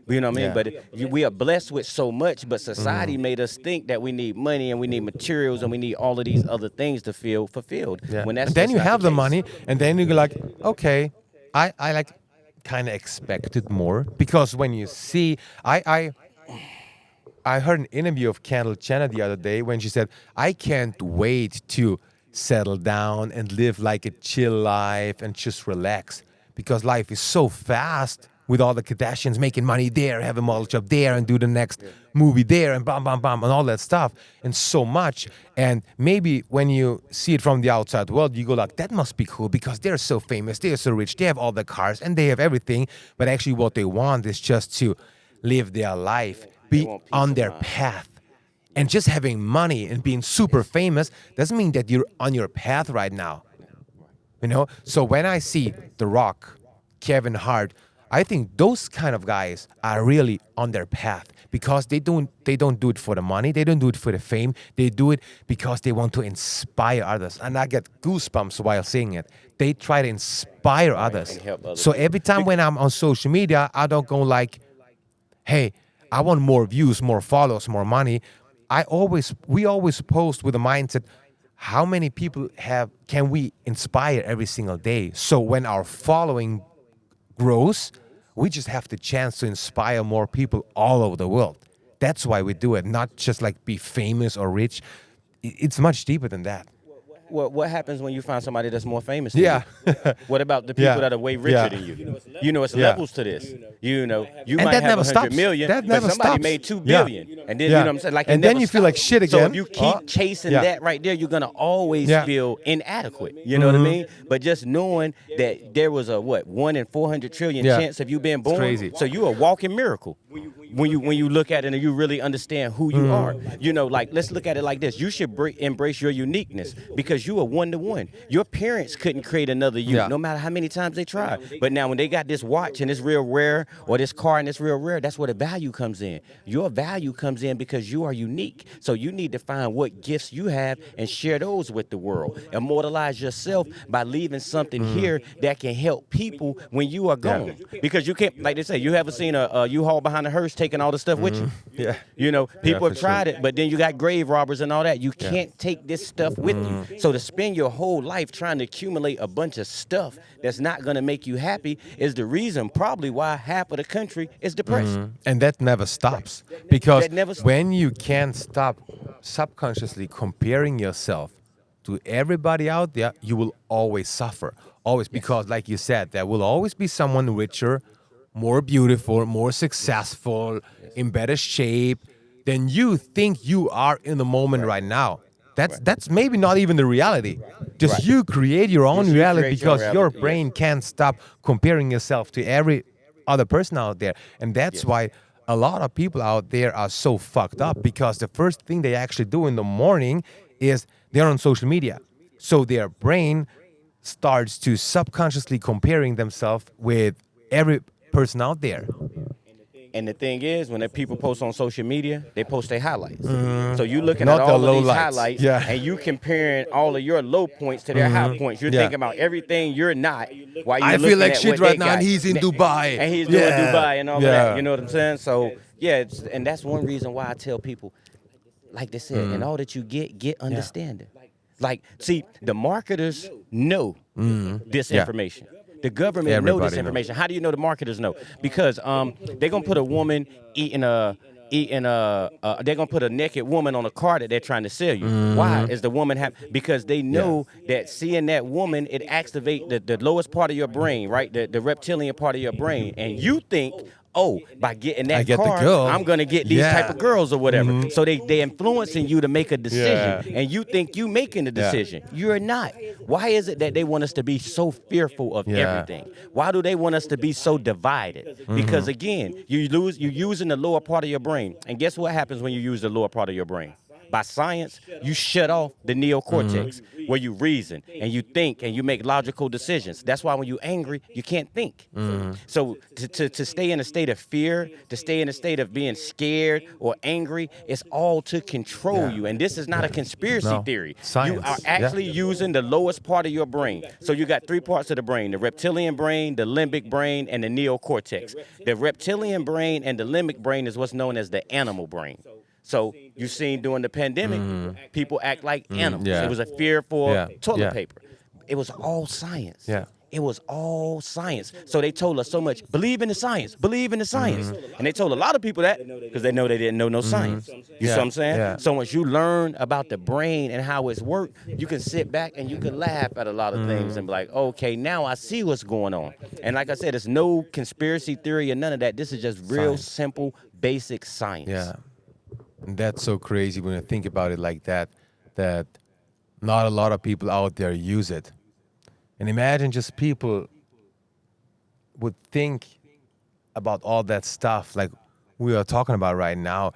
You know what I mean? Yeah. But we are blessed with so much, but society made us think that we need money and we need materials and we need all of these other things to feel fulfilled. Yeah. When that's And then just you not have the case. money, and then you're like, okay, I like kind of expected more, because when you see, I heard an interview of Kendall Jenner the other day when she said, I can't wait to settle down and live like a chill life and just relax, because life is so fast with all the Kardashians making money there, have a model job there, and do the next movie there, and bam, bam, bam, and all that stuff, and so much. And maybe when you see it from the outside world, you go like, that must be cool because they're so famous, they're so rich, they have all the cars, and they have everything. But actually what they want is just to live their life, be want peace on of their mind. path. And just having money and being super famous doesn't mean that you're on your path right now. You know? So when I see The Rock, Kevin Hart, I think those kind of guys are really on their path, because they don't do it for the money, they don't do it for the fame, they do it because they want to inspire others. And I get goosebumps while saying it. They try to inspire others. and help others. So every time when I'm on social media, I don't go like, hey, I want more views, more followers, more money. We always post with a mindset, how many people can we inspire every single day? So when our following grows, we just have the chance to inspire more people all over the world. That's why we do it, not just like be famous or rich. It's much deeper than that. What happens when you find somebody that's more famous than Yeah. you? What about the people Yeah. that are way richer Yeah. than you? You know, it's Yeah. levels to this. You know, you And might that have never 100 stops. million, That but never somebody stops. made 2 Yeah. billion. And then, Yeah. you know what I'm saying? Like, it And then never you feel like stops. shit So again. if you keep chasing Yeah. that right there, you're going to always Yeah. feel inadequate. You know what I mean? But just knowing that there was a, 1 in 400 trillion Yeah. chance of you being born. crazy. So you a walking miracle. When you look at it and you really understand who you are. You know, like, let's look at it like this. You should embrace your uniqueness, because you are one-to-one. Your parents couldn't create another you, Yeah. no matter how many times they tried. But now when they got this watch and it's real rare, or this car and it's real rare, that's where the value comes in. Your value comes in because you are unique. So you need to find what gifts you have and share those with the world. Immortalize yourself by leaving something here that can help people when you are gone. Because you can't, like they say, you haven't seen a U-Haul behind a hearse taking all the stuff with you. Yeah. You know, people have for sure. tried it, but then you got grave robbers and all that. You can't take this stuff with you. So to spend your whole life trying to accumulate a bunch of stuff that's not going to make you happy is the reason probably why half of the country is depressed. And that never stops, because That never stops. when you can't stop subconsciously comparing yourself to everybody out there, you will always suffer. Always, because like you said, there will always be someone richer, more beautiful, more successful, in better shape than you think you are in the moment right now. That's maybe not even the reality. Just Right. you create your own you reality, create your because your reality, brain can't stop comparing yourself to every other person out there. And that's why a lot of people out there are so fucked up, because the first thing they actually do in the morning is they're on social media. So their brain starts to subconsciously comparing themselves with every person out there. And the thing is, when the people post on social media, they post their highlights. So you looking Not at the all of these lowlights. highlights, Yeah. and you comparing all of your low points to their high points. You're Yeah. thinking about everything you're not. While you're I feel looking like at shit what right they now, and got. he's in Dubai. And he's doing Yeah. Dubai and all of Yeah. that. You know what I'm saying? So yeah, and that's one reason why I tell people, like they said, and all that you get understanding. Like, see, the marketers know this information. The government know this Everybody information. How do you know the marketers know? Because they're gonna put a woman they're gonna put a naked woman on a car that they're trying to sell you. Why is the woman because they know that seeing that woman, it activates the lowest part of your brain, right? The reptilian part of your brain. And you think oh, by getting that get the car, girl. I'm gonna get these type of girls or whatever. So they influencing you to make a decision, Yeah. and you think you making the decision. You're not. Why is it that they want us to be so fearful of everything? Why do they want us to be so divided? Because again, you're using the lower part of your brain, and guess what happens when you use the lower part of your brain? By science, you shut off the neocortex where you reason and you think and you make logical decisions. That's why when you're angry, you can't think. So to stay in a state of fear, to stay in a state of being scared or angry, it's all to control you. And this is not a conspiracy theory. Science. You are actually using the lowest part of your brain. So you got three parts of the brain: the reptilian brain, the limbic brain, and the neocortex. The reptilian brain and the limbic brain is what's known as the animal brain. So you seen during the pandemic, people act like animals. Yeah. It was a fear for toilet Yeah. paper. It was all science. Yeah. It was all science. So they told us so much, believe in the science, believe in the science. And they told a lot of people that because they know they didn't know no science. You see what I'm saying? Yeah. So once you learn about the brain and how it's worked, you can sit back and you can laugh at a lot of things and be like, okay, now I see what's going on. And like I said, it's no conspiracy theory or none of that. This is just real simple, basic science. Yeah. And that's so crazy when you think about it like that, that not a lot of people out there use it. And imagine just people would think about all that stuff like we are talking about right now.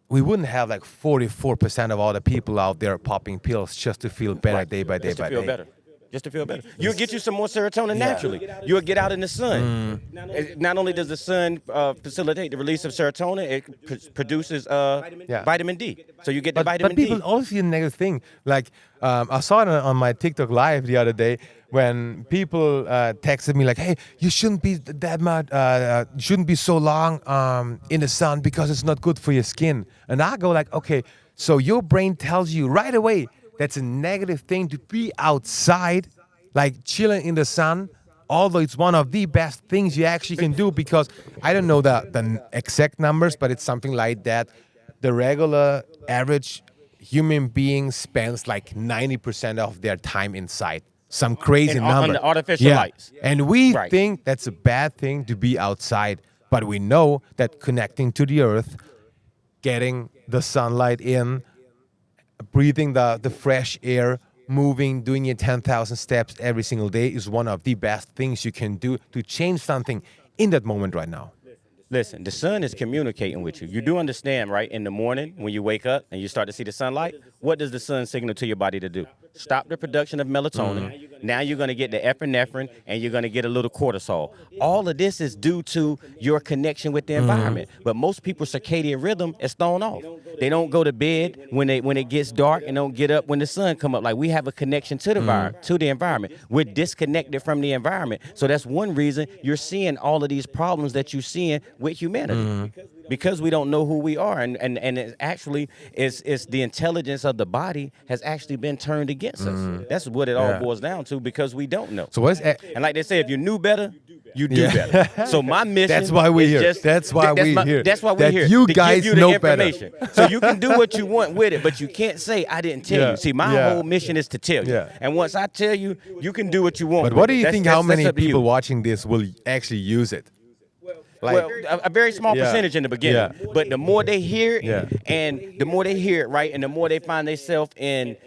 We wouldn't have like 44% of all the people out there popping pills just to feel better day by day Just to by feel day. better. Just to feel better. You'll get you some more serotonin naturally. You'll get out in the sun. Not only does the sun facilitate the release of serotonin, it produces vitamin D. So you get the vitamin But people D. also see a negative thing. Like I saw it on my TikTok live the other day when people texted me like, "Hey, you shouldn't be that much. You shouldn't be so long in the sun because it's not good for your skin." And I go like, "Okay, so your brain tells you right away that's a negative thing to be outside, like chilling in the sun." Although it's one of the best things you actually can do, because I don't know the exact numbers, but it's something like that. The regular average human being spends like 90% of their time inside. Some crazy And number. under artificial lights. And we Right. think that's a bad thing to be outside. But we know that connecting to the earth, getting the sunlight in, breathing the fresh air, moving, doing your 10,000 steps every single day is one of the best things you can do to change something in that moment right now. Listen, the sun is communicating with you. You do understand, right? In the morning, when you wake up and you start to see the sunlight, what does the sun signal to your body to do? Stop the production of melatonin. Now you're going to get the epinephrine and you're going to get a little cortisol. All of this is due to your connection with the environment. But most people's circadian rhythm is thrown off. They don't go to bed when it gets dark and don't get up when the sun come up. Like, we have a connection to the environment. We're disconnected from the environment. So that's one reason you're seeing all of these problems that you're seeing with humanity. Because we don't know who we are, and it actually is the intelligence of the body has actually been turned against us. That's what it all boils down to, because we don't know. So what's And like they say, if you knew better, you do better. So my mission. That's why we're here. Just, That's why we're here. That's why we're That here. you to guys give you the know better. information. So you can do what you want with it, but you can't say I didn't tell you. See, my whole mission is to tell you. And once I tell you, you can do what you want. But with what do it. you That's- think? that's- How that's many up to you. people watching this will actually use it? Well, a very small percentage in the beginning, but the more they hear it, and the more they hear it, right, and the more they find themselves in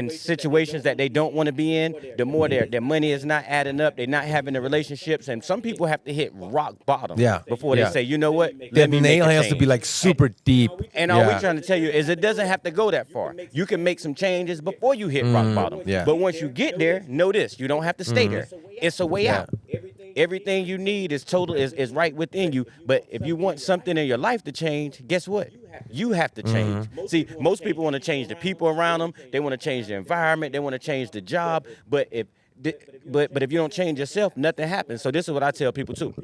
situations that they don't want to be in, the more their money is not adding up, they're not having the relationships, and some people have to hit rock bottom before they say, you know what, That let me make nail a has to be change. like super deep. And all we're trying to tell you is it doesn't have to go that far. You can make some changes before you hit rock bottom. But once you get there, know this, you don't have to stay there. It's a way out. Everything you need is right within you. But if you want something in your life to change, guess what? You have to change. See, most people want to change the people around them. They want to change the environment. They want to change the job. But if you don't change yourself, nothing happens. So this is what I tell people too.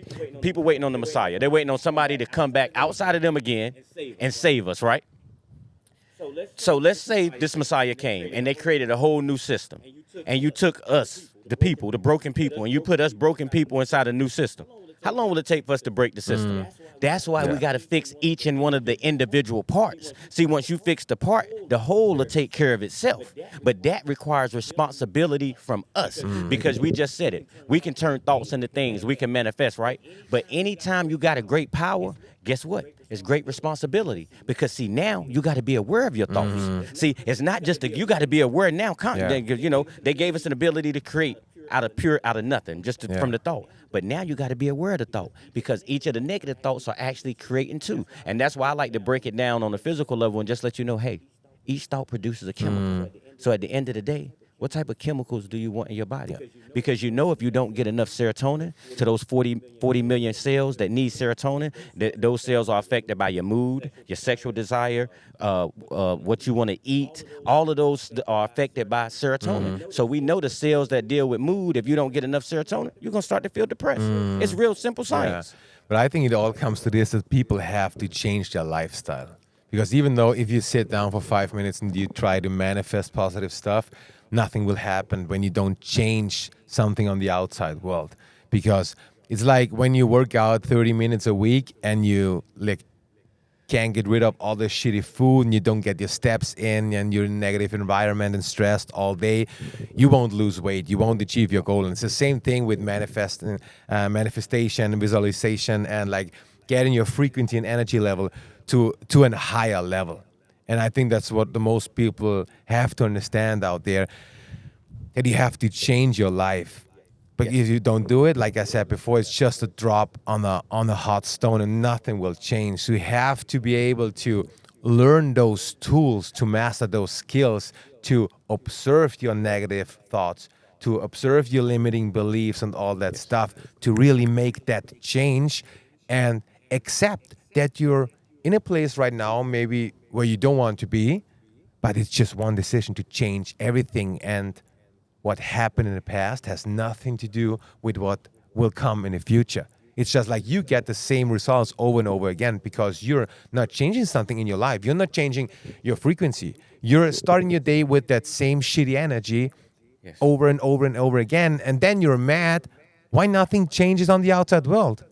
People waiting on the Messiah. They're waiting on somebody to come back outside of them again and save us, right? So let's say this Messiah came and they created a whole new system. And you took us, the people, the broken people, and you put us broken people inside a new system. How long will it take for us to break the system? That's why we got to fix each and one of the individual parts. See, once you fix the part, the whole will take care of itself. But that requires responsibility from us because we just said it. We can turn thoughts into things. We can manifest, right? But anytime you got a great power, guess what? It's great responsibility because see now you got to be aware of your thoughts. See, it's not just you got to be aware now. You know, they gave us an ability to create out of nothing, from the thought. But now you got to be aware of the thought because each of the negative thoughts are actually creating too. And that's why I like to break it down on the physical level and just let you know, hey, each thought produces a chemical. So at the end of the day, what type of chemicals do you want in your body? Because you know if you don't get enough serotonin to those 40 million cells that need serotonin, those cells are affected by your mood, your sexual desire, what you want to eat. All of those are affected by serotonin. So we know the cells that deal with mood, if you don't get enough serotonin, you're going to start to feel depressed. It's real simple science. But I think it all comes to this, that people have to change their lifestyle. Because even though if you sit down for 5 minutes and you try to manifest positive stuff, nothing will happen when you don't change something on the outside world. Because it's like when you work out 30 minutes a week and you can't get rid of all the shitty food and you don't get your steps in and you're in a negative environment and stressed all day, you won't lose weight, you won't achieve your goal. And it's the same thing with manifestation and visualization and like getting your frequency and energy level to a higher level. And I think that's what the most people have to understand out there, that you have to change your life. But if you don't do it, like I said before, it's just a drop on a hot stone and nothing will change. So you have to be able to learn those tools, to master those skills, to observe your negative thoughts, to observe your limiting beliefs and all that stuff, to really make that change and accept that you're in a place right now maybe where you don't want to be, but it's just one decision to change everything. And what happened in the past has nothing to do with what will come in the future. It's just like you get the same results over and over again because you're not changing something in your life. You're not changing your frequency. You're starting your day with that same shitty energy over and over and over again. And then you're mad why nothing changes on the outside world.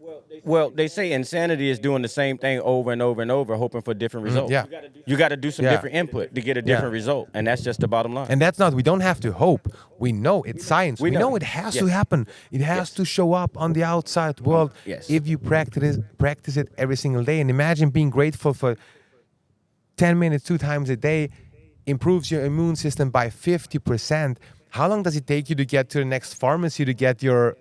Well, they say insanity is doing the same thing over and over and over, hoping for different results. Yeah. You got to do some different input to get a different result, and that's just the bottom line. And that's not, we don't have to hope. We know it's science. We know it has to happen. It has to show up on the outside world if you practice it every single day. And imagine being grateful for 10 minutes 2 times a day improves your immune system by 50%. How long does it take you to get to the next pharmacy to get your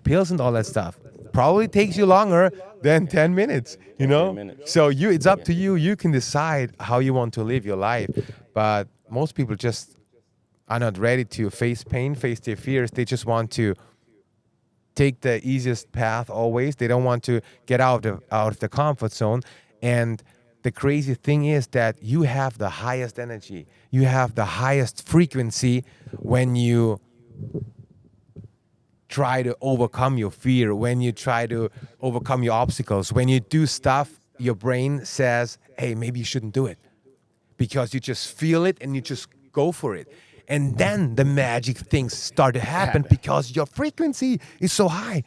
pills and all that stuff? Probably takes you longer than 10 minutes, you know? So it's up to you. You can decide how you want to live your life. But most people just are not ready to face pain, face their fears. They just want to take the easiest path always. They don't want to get out of the comfort zone. And the crazy thing is that you have the highest energy. You have the highest frequency when you try to overcome your fear, when you try to overcome your obstacles. When you do stuff, your brain says, hey, maybe you shouldn't do it. Because you just feel it and you just go for it. And then the magic things start to happen because your frequency is so high.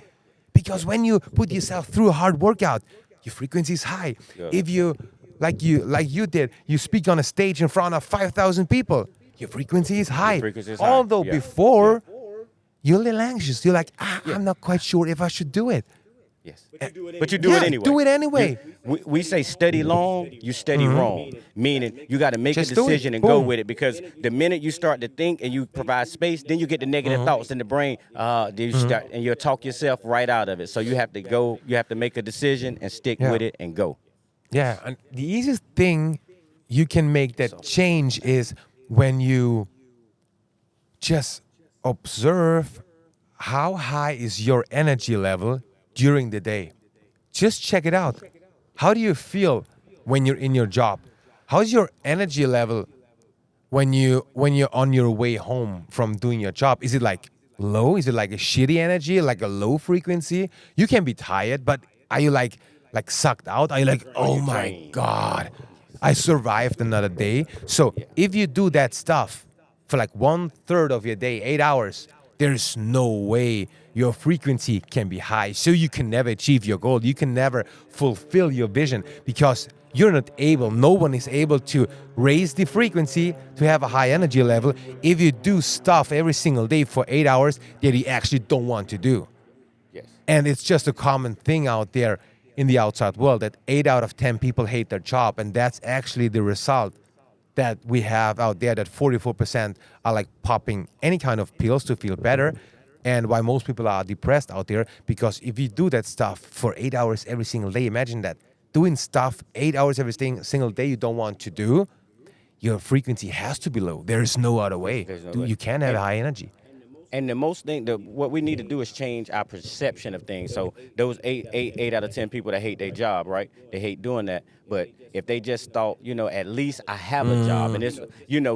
Because when you put yourself through a hard workout, your frequency is high. If you, like you did, you speak on a stage in front of 5,000 people, your frequency is high. Although before, you're a little anxious. You're like, I'm not quite sure if I should do it. Yes. But you do it anyway. Do it anyway. We say study long, you study wrong. Meaning you got to make a decision and go with it, because the minute you start to think and you provide space, then you get the negative thoughts in the brain. Then you start and you'll talk yourself right out of it. So you have to go, you have to make a decision and stick with it and go. Yeah, and the easiest thing you can make that change is when you just observe how high is your energy level during the day. Just check it out. How do you feel when you're in your job? How's your energy level when you're on your way home from doing your job? Is it like low? Is it like a shitty energy, like a low frequency? You can be tired, but are you like sucked out? Are you like, oh my God, I survived another day? So if you do that stuff for like 1/3 of your day, 8 hours, there's no way your frequency can be high. So you can never achieve your goal. You can never fulfill your vision because you're not able, no one is able to raise the frequency to have a high energy level if you do stuff every single day for 8 hours that you actually don't want to do. Yes. And it's just a common thing out there in the outside world that 8 out of 10 people hate their job. And that's actually the result that we have out there, that 44% are like popping any kind of pills to feel better. And why most people are depressed out there, because if you do that stuff for 8 hours every single day, imagine that, doing stuff 8 hours every single day you don't want to do, your frequency has to be low. There is no other way. There's no way. You can't have high energy. And the most thing, what we need to do is change our perception of things. So those eight out of 10 people that hate their job, right? They hate doing that. But if they just thought, at least I have a job, and it's,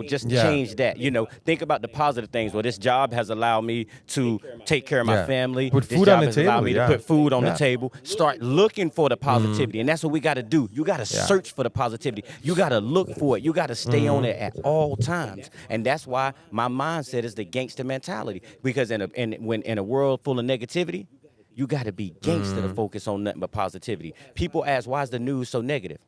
just change that. Think about the positive things. Well, this job has allowed me to take care of my family. Put this food job on the has table, allowed me to put food on the table. Start looking for the positivity, and that's what we got to do. You got to search for the positivity. You got to look for it. You got to stay on it at all times, and that's why my mindset is the gangster mentality. Because in a world full of negativity, you got to be gangster to focus on nothing but positivity. People ask, why is the news so negative?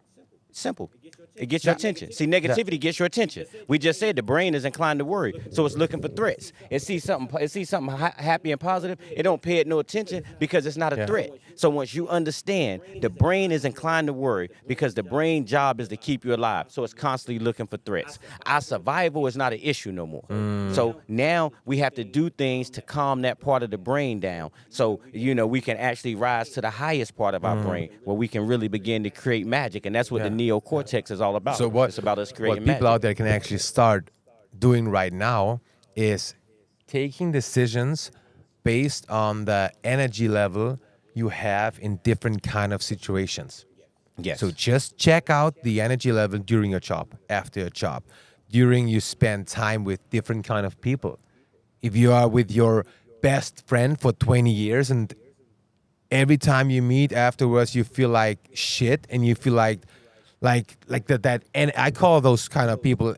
Simple. It gets your attention. See, negativity gets your attention. We just said the brain is inclined to worry, so it's looking for threats. It sees something happy and positive. It don't pay it no attention because it's not a threat. So once you understand, the brain is inclined to worry because the brain job is to keep you alive. So it's constantly looking for threats. Our survival is not an issue no more. So now we have to do things to calm that part of the brain down. So we can actually rise to the highest part of our brain where we can really begin to create magic, and that's what the neocortex is all about. So it's about us creating what people magic. out there can actually start doing right now is taking decisions based on the energy level you have in different kind of situations. Yes. So just check out the energy level during your job, after your job, during you spend time with different kind of people. If you are with your best friend for 20 years and every time you meet afterwards you feel like shit and you feel like that, and I call those kind of people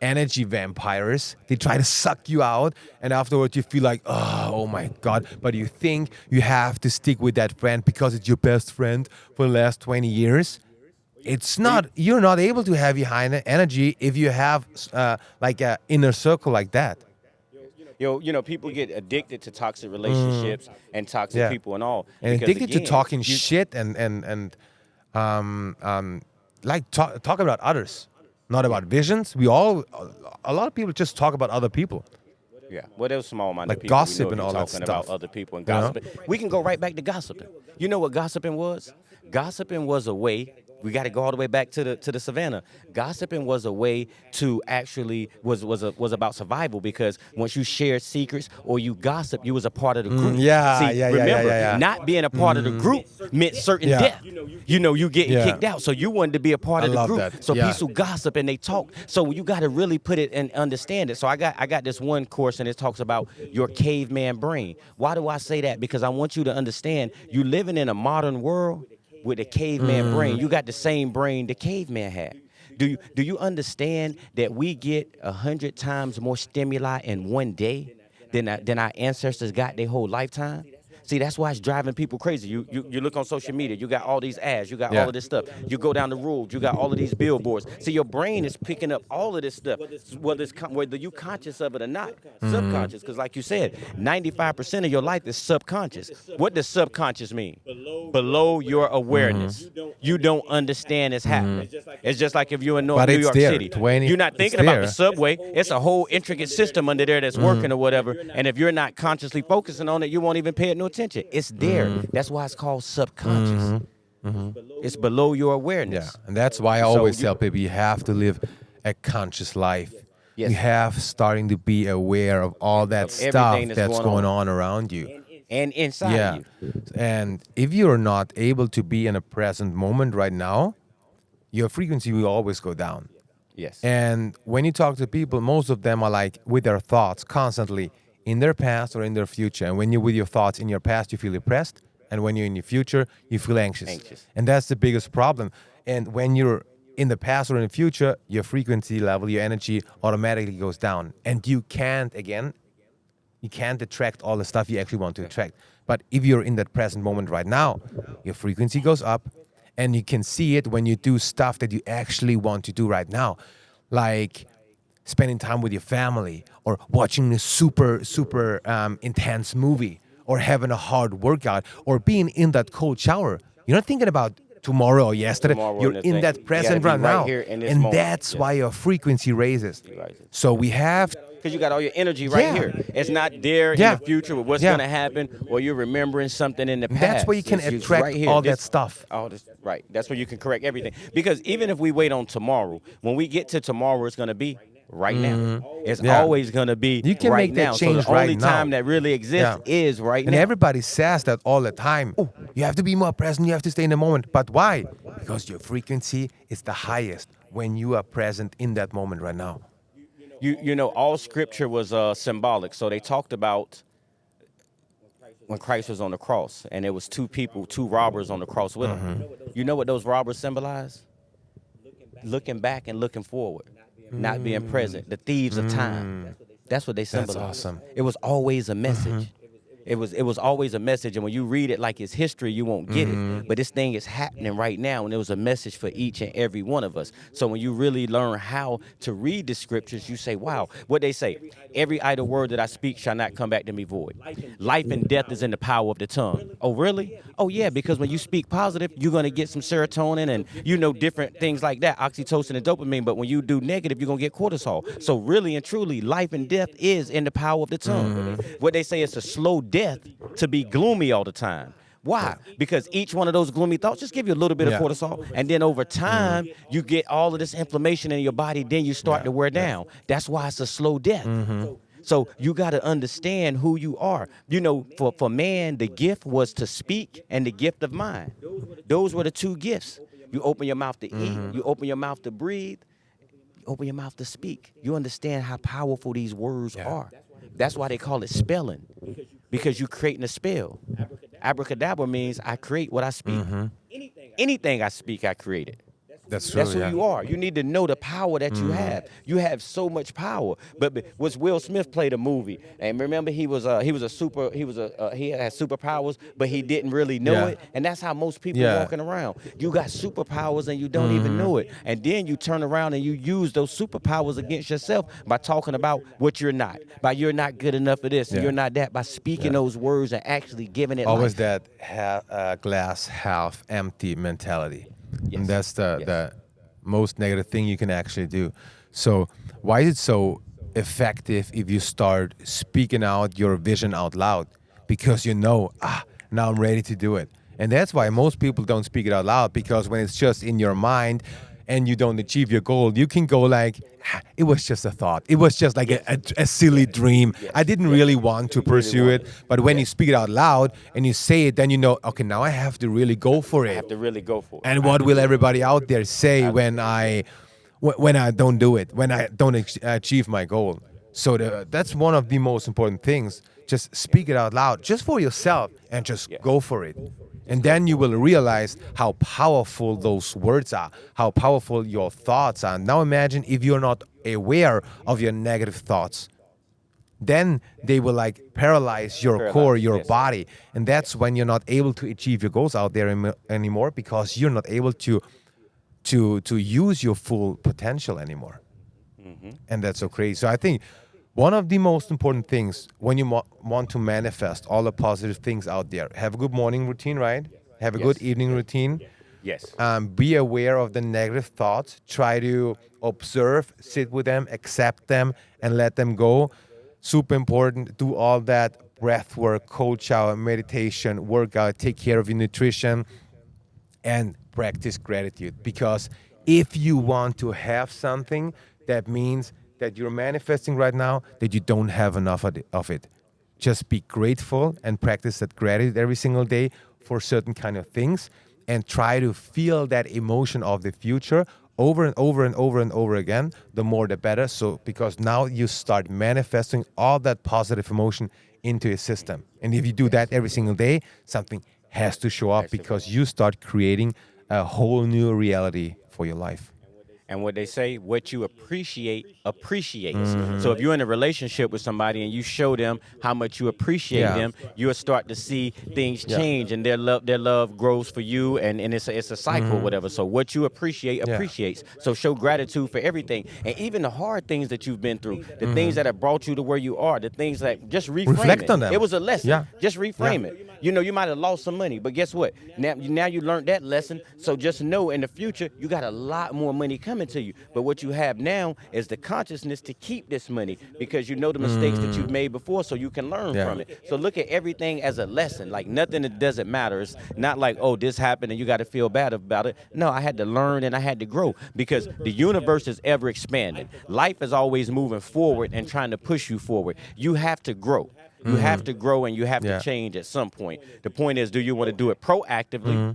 energy vampires. They try to suck you out, and afterwards you feel like, oh my God. But you think you have to stick with that friend because it's your best friend for the last 20 years. It's not. You're not able to have your high energy if you have like an inner circle like that. People get addicted to toxic relationships and toxic people and all. And because, addicted to talking shit and talk about others, not about visions. A lot of people just talk about other people. Yeah, well, there's small-minded Like people. gossip we know and all that talking stuff. about other people and gossiping. We can go right back to gossiping. You know what gossiping was? Gossiping was a way. We got to go all the way back to the savannah. Gossiping was a way to actually was about survival, because once you shared secrets or you gossip, you was a part of the group. Remember, not being a part of the group meant certain death. You getting kicked out, so you wanted to be a part of the group. That. So people gossip and they talk. So you got to really put it and understand it. So I got this one course, and it talks about your caveman brain. Why do I say that? Because I want you to understand you living in a modern world with a caveman brain. You got the same brain the caveman had. Do you understand that we get 100 times more stimuli in one day than our ancestors got their whole lifetime? See, that's why it's driving people crazy. You look on social media, you got all these ads, you got all of this stuff. You go down the road, you got all of these billboards. See, your brain is picking up all of this stuff, whether you conscious of it or not, subconscious. Because like you said, 95% of your life is subconscious. What does subconscious mean? Below your awareness. You don't understand it's happening. It's just like if you're in New York City. You're not thinking about the subway. It's a whole intricate system under there that's working or whatever. And if you're not consciously focusing on it, you won't even pay it no attention. It's there. That's why it's called subconscious. It's below your awareness. Yeah, and that's why I always tell people you have to live a conscious life. Yes. You have starting to be aware of all that stuff that's going on around you. And inside you. And if you're not able to be in a present moment right now, your frequency will always go down. Yes. And when you talk to people, most of them are like with their thoughts constantly in their past or in their future. And when you're with your thoughts in your past, you feel depressed. And when you're in your future, you feel anxious. And that's the biggest problem. And when you're in the past or in the future, your frequency level, your energy automatically goes down. And you can't, again, You can't attract all the stuff you actually want to attract. But if you're in that present moment right now, your frequency goes up, and you can see it when you do stuff that you actually want to do right now, like spending time with your family, or watching a super intense movie, or having a hard workout, or being in that cold shower. You're not thinking about tomorrow or yesterday. Tomorrow You're and the in thing. that You gotta present be right right now. here in this And moment. that's why your frequency raises. Raises. So we have, Because you got all your energy right Yeah. here. It's not there Yeah. in the future with what's Yeah. going to happen, or you're remembering something in the past. that's where you can It's attract right here. all This- that stuff. All this, right. That's where you can correct everything. Because even if we wait on tomorrow, when we get to tomorrow, it's going to be right now. It's Yeah. always going to be You can right make that now. change so the only right now. time that really exists Yeah. is right And now. everybody says that all the time. Oh, you have to be more present. You have to stay in the moment. But why? Because your frequency is the highest when you are present in that moment right now. You know, all scripture was symbolic. So they talked about when Christ was on the cross, and there was two people, two robbers on the cross with him. You know what those robbers symbolize? Looking back and looking forward, not being present. The thieves of time. That's what they symbolize. awesome. It was always a message. It was always a message, and when you read it like it's history, you won't get it. But this thing is happening right now, and it was a message for each and every one of us. So when you really learn how to read the scriptures, you say, wow, what they say, every idle word that I speak shall not come back to me void. Life and death is in the power of the tongue. Oh, really? Oh, yeah, because when you speak positive, you're going to get some serotonin and, different things like that, oxytocin and dopamine. But when you do negative, you're going to get cortisol. So really and truly, life and death is in the power of the tongue. What they say is a slow death to be gloomy all the time. Why? Because each one of those gloomy thoughts just give you a little bit of Yeah. cortisol, and then over time you get all of this inflammation in your body. Then you start to wear down. That's why it's a slow death. So you got to understand who you are. For man, the gift was to speak, and the gift of mind. Those were the two gifts. You open your mouth to eat. You open your mouth to breathe. You open your mouth to speak. You understand how powerful these words are. That's why they call it spelling, because you're creating a spell. Abracadabra means I create what I speak. Anything I speak, I create it. That's true. That's who you are. You need to know the power that you have. You have so much power. But was Will Smith played a movie, and remember he had superpowers, but he didn't really know it. And that's how most people Yeah. walking around. You got superpowers and you don't even know it. And then you turn around and you use those superpowers against yourself by talking about what you're not. By you're not good enough for this, and Yeah. you're not that. By speaking those words and actually giving it Always life. that glass half empty mentality. Yes. And that's Yes. the most negative thing you can actually do. So why is it so effective if you start speaking out your vision out loud? Because now I'm ready to do it. And that's why most people don't speak it out loud, because when it's just in your mind and you don't achieve your goal, you can go like, it was just a thought. It was just like a silly dream. I didn't really want to pursue it. But when you speak it out loud and you say it, then you know, okay, now I have to really go for I it. have to really go for it. And what will everybody out there say when I don't do it, when I don't achieve my goal? So that's one of the most important things. Just speak it out loud, just for yourself, and just go for it. And then you will realize how powerful those words are, how powerful your thoughts are. Now imagine if you're not aware of your negative thoughts. Then they will paralyze your core, your yes. body. And that's when you're not able to achieve your goals out there anymore, because you're not able to use your full potential anymore. And that's so crazy. So I think one of the most important things when you want to manifest all the positive things out there, have a good morning routine, right? Have a Yes. good evening routine. Yes. Be aware of the negative thoughts. Try to observe, sit with them, accept them, and let them go. Super important. Do all that breath work, cold shower, meditation, workout, take care of your nutrition, and practice gratitude. Because if you want to have something, that means that you're manifesting right now that you don't have enough of it. Just be grateful and practice that gratitude every single day for certain kind of things, and try to feel that emotion of the future over and over and over and over again. The more the better. So because now you start manifesting all that positive emotion into your system. And if you do that every single day, something has to show up, because you start creating a whole new reality for your life. And what they say, what you appreciate appreciates. So if you're in a relationship with somebody and you show them how much you appreciate them, you'll start to see things change, and their love grows for you, and it's a cycle, whatever. So what you appreciate appreciates. So show gratitude for everything, and even the hard things that you've been through, the things that have brought you to where you are, the things that just reflect on them. It was a lesson. Yeah. Just reframe it. You know, you might have lost some money, but guess what? Now you learned that lesson. So just know in the future you got a lot more money coming to you. But what you have now is the consciousness to keep this money, because you know the mistakes that you've made before, so you can learn from it. So look at everything as a lesson. Like nothing that doesn't matter. It's not like, oh, this happened and you got to feel bad about it. No, I had to learn and I had to grow, because the universe is ever expanding. Life is always moving forward and trying to push you forward. You have to grow. You have to grow, and you have to change at some point. The point is, do you want to do it proactively,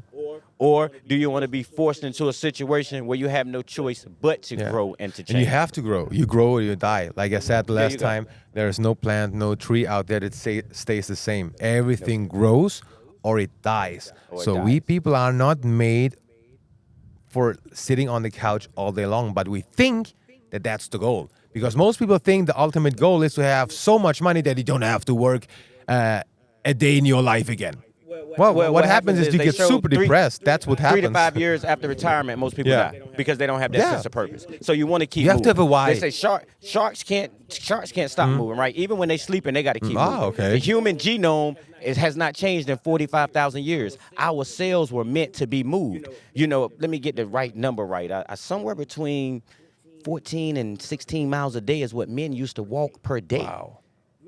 or do you want to be forced into a situation where you have no choice but to grow and to change? And you have to grow. You grow or you die. Like I said last time, there is no plant, no tree out there that stays the same. Everything grows or it dies. We people are not made for sitting on the couch all day long, but we think that that's the goal. Because most people think the ultimate goal is to have so much money that you don't have to work a day in your life again. Well, what happens is you get super depressed. That's what happens. 3 to 5 years after retirement, most people die because they don't have that sense of purpose. So you want to keep. You have to have a why. They say sharks can't stop moving, right? Even when they sleeping, they got to keep moving. Okay. The human genome has not changed in 45,000 years. Our cells were meant to be moved. You know, let me get the right number right. Somewhere between 14 and 16 miles a day is what men used to walk per day.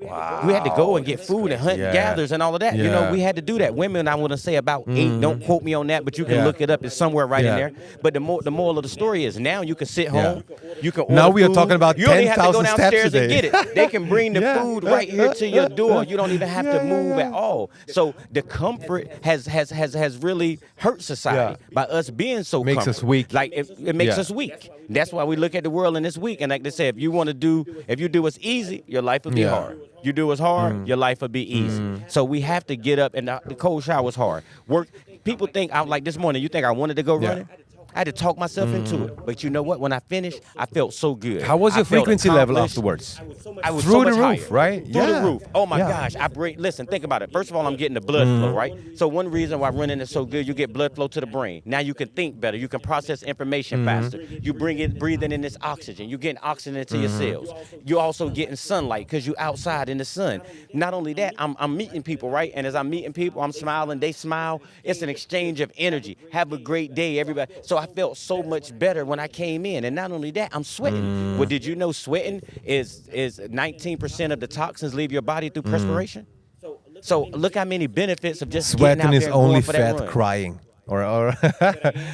Wow. We had to go and get food and hunt and gathers and all of that. You know, we had to do that. Women, I want to say about 8. Don't quote me on that, but you can look it up. It's somewhere right in there. But the moral of the story is now you can sit home. You can order now we are food. talking about 10,000 steps a day. You don't have to go downstairs and get it. They can bring the food right here to your door. You don't even have to move at all. So the comfort has really hurt society by us being so makes us weak. Like it makes us weak. That's why we look at the world in this week. And like they say, if you do what's easy, your life will be hard. You do what's hard, your life will be easy. So we have to get up, and the cold shower was hard. People think, like this morning, you think I wanted to go running? I had to talk myself into it. But you know what? When I finished, I felt so good. How was your frequency level afterwards? I was through so much the roof, higher. right? Through the roof. Oh my gosh. Listen, think about it. First of all, I'm getting the blood flow, right? So one reason why running is so good, you get blood flow to the brain. Now you can think better. You can process information faster. You breathing in this oxygen. You're getting oxygen into your cells. You're also getting sunlight because you're outside in the sun. Not only that, I'm meeting people, right? And as I'm meeting people, I'm smiling. They smile. It's an exchange of energy. Have a great day, everybody. So I felt so much better when I came in. And not only that, I'm sweating. Well, did you know sweating is 19% of the toxins leave your body through perspiration? So look how many benefits of just sweating getting out is there only going for that fat run. crying. Or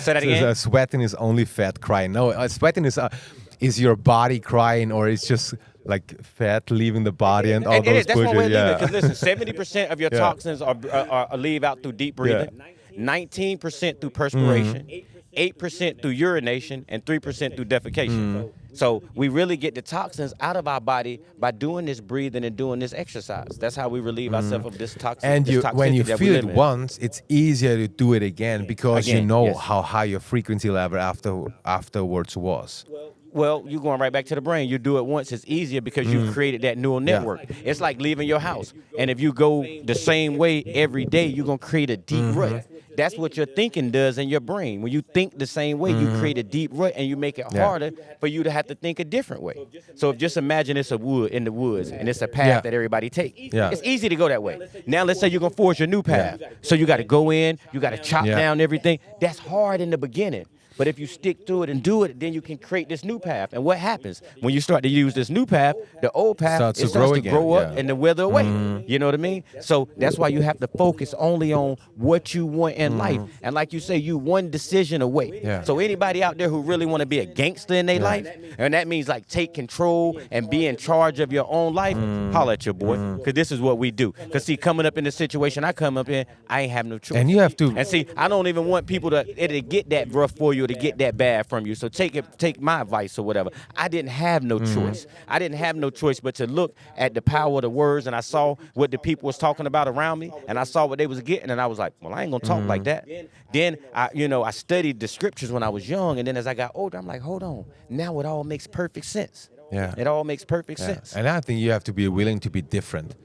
Say that again? Sweating is only fat crying. No, sweating is your body crying, or it's just like fat leaving the body and all those That's one way to bullshit. leave it. Because listen, 70% of your toxins are leave out through deep breathing, 19% through perspiration, 8% through urination, and 3% through defecation. So we really get the toxins out of our body by doing this breathing and doing this exercise. That's how we relieve ourselves of this toxin. And when you that we feel live it in. once, it's easier to do it again because you know yes. how high your frequency level afterwards was. Well, you're going right back to the brain. You do it once, it's easier because you've created that neural network. It's like leaving your house. And if you go the same way every day, you're going to create a deep rut. That's what your thinking does in your brain. When you think the same way, you create a deep rut and you make it harder for you to have to think a different way. So just imagine it's a wood in the woods and it's a path that everybody takes. It's easy to go that way. Now let's say you're going to forge your new path. So you got to go in, you got to chop down everything. That's hard in the beginning. But if you stick to it and do it, then you can create this new path. And what happens when you start to use this new path? The old path starts to grow up and to wither away. You know what I mean? So that's why you have to focus only on what you want in life. And like you say, you one decision away. So anybody out there who really want to be a gangster in their life, and that means like take control and be in charge of your own life, holler at your boy, because this is what we do. Because see, coming up in the situation I come up in, I ain't have no choice. And you have to. And see, I don't even want people to get that rough for you or to get that bad from you. So take my advice or whatever. I didn't have no choice. I didn't have no choice but to look at the power of the words, and I saw what the people was talking about around me, and I saw what they was getting, and I was like, well, I ain't gonna talk like that. Then I studied the scriptures when I was young, and then as I got older, I'm like, hold on, now it all makes perfect sense. Yeah. It all makes perfect sense. And I think you have to be willing to be different.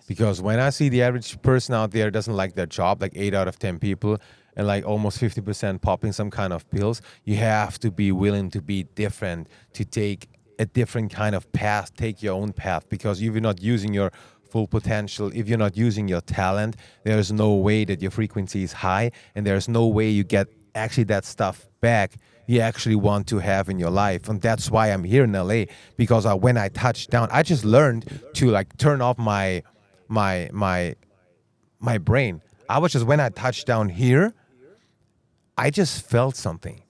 Because when I see the average person out there doesn't like their job, like 8 out of 10 people, and like almost 50% popping some kind of pills, you have to be willing to be different, to take a different kind of path, take your own path. Because if you're not using your full potential, if you're not using your talent, there's no way that your frequency is high, and there's no way you get actually that stuff back you actually want to have in your life. And that's why I'm here in LA, because when I touched down, I just learned to like turn off my brain. I was just, when I touched down here, I just felt something.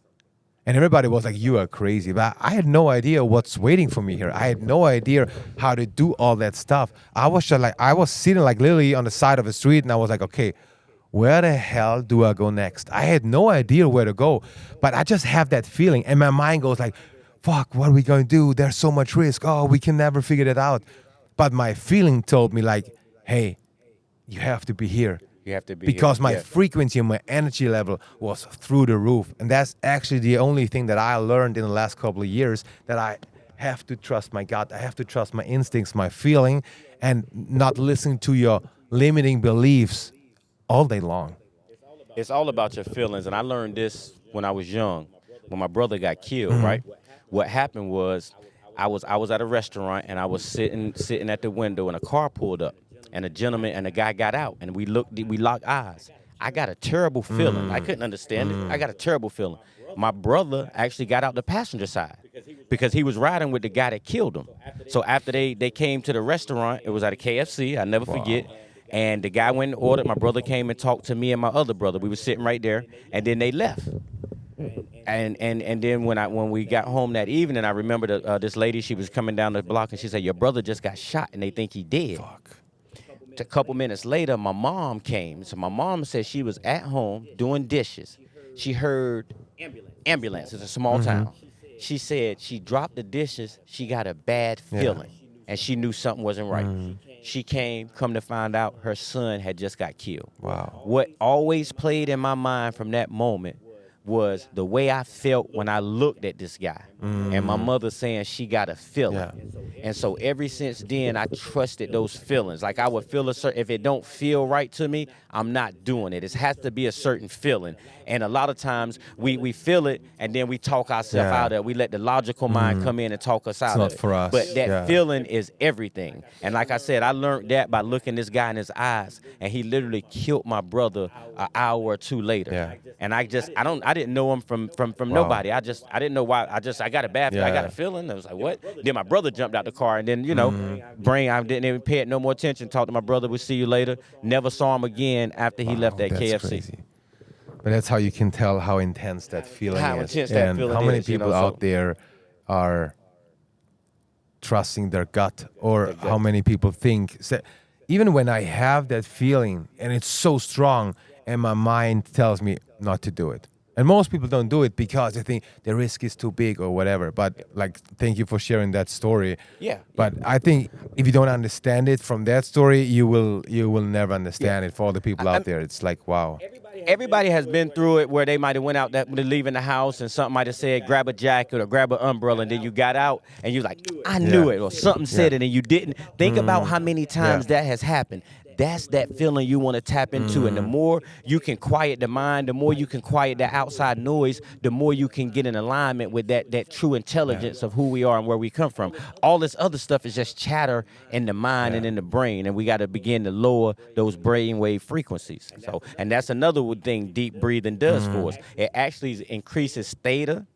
And everybody was like, you are crazy. But I had no idea what's waiting for me here. I had no idea how to do all that stuff. I was just like, I was sitting like literally on the side of the street, and I was like, okay, where the hell do I go next? I had no idea where to go, but I just have that feeling. And my mind goes like, fuck, what are we going to do? There's so much risk. Oh, we can never figure it out. But my feeling told me like, hey, you have to be here. You have to be because here. my Yeah. frequency and my energy level was through the roof. And that's actually the only thing that I learned in the last couple of years, that I have to trust my gut. I have to trust my instincts, my feeling, and not listen to your limiting beliefs all day long. It's all about your feelings, and I learned this when I was young, when my brother got killed. Right? What happened was, I was at a restaurant, and I was sitting at the window, and a car pulled up, and a gentleman and a guy got out, and we locked eyes. I got a terrible feeling. I couldn't understand it. I got a terrible feeling. My brother actually got out the passenger side because he was riding with the guy that killed him. So after they came to the restaurant, it was at a KFC, I never forget. And the guy went and ordered. My brother came and talked to me and my other brother. We were sitting right there, and then they left. And then when we got home that evening, I remember this lady. She was coming down the block, and she said, "Your brother just got shot, and they think he dead." Fuck. A couple minutes later, my mom came. So my mom said she was at home doing dishes. She heard ambulance. It's a small town. She said she dropped the dishes. She got a bad feeling, and she knew something wasn't right. She came, come to find out her son had just got killed. Wow. What always played in my mind from that moment was the way I felt when I looked at this guy. And my mother saying she got a feeling. Yeah. And so ever since then, I trusted those feelings. Like I would feel a certain, if it don't feel right to me, I'm not doing it. It has to be a certain feeling. And a lot of times we feel it, and then we talk ourselves out of it. We let the logical mind come in and talk us out of it. It's not for us. But that feeling is everything. And like I said, I learned that by looking this guy in his eyes, and he literally killed my brother an hour or two later. Yeah. And I didn't know him from nobody. I didn't know why. I got a bad feeling. I got a feeling. I was like, what? Then my brother jumped out the car, and then, I didn't even pay it no more attention. Talked to my brother. We'll see you later. Never saw him again after he left that That's KFC. crazy. But that's how you can tell how intense that feeling How is. intense that and feeling how many is, people so- out there are trusting their gut, or how many people think. Even when I have that feeling and it's so strong, and my mind tells me not to do it. And most people don't do it because they think the risk is too big or whatever. But like, thank you for sharing that story. Yeah. But I think if you don't understand it from that story, you will never understand it. For all the people out there, it's like, wow. Everybody has been through it where they might have went out that leaving the house, and something might have said grab a jacket or grab an umbrella, and then you got out and you like, I knew it, or something said it and you didn't. Think about how many times that has happened. That's that feeling you want to tap into. And the more you can quiet the mind, the more you can quiet that outside noise, the more you can get in alignment with that true intelligence of who we are and where we come from. All this other stuff is just chatter in the mind and in the brain, and we got to begin to lower those brainwave frequencies. So, and that's another thing deep breathing does for us. It actually increases theta,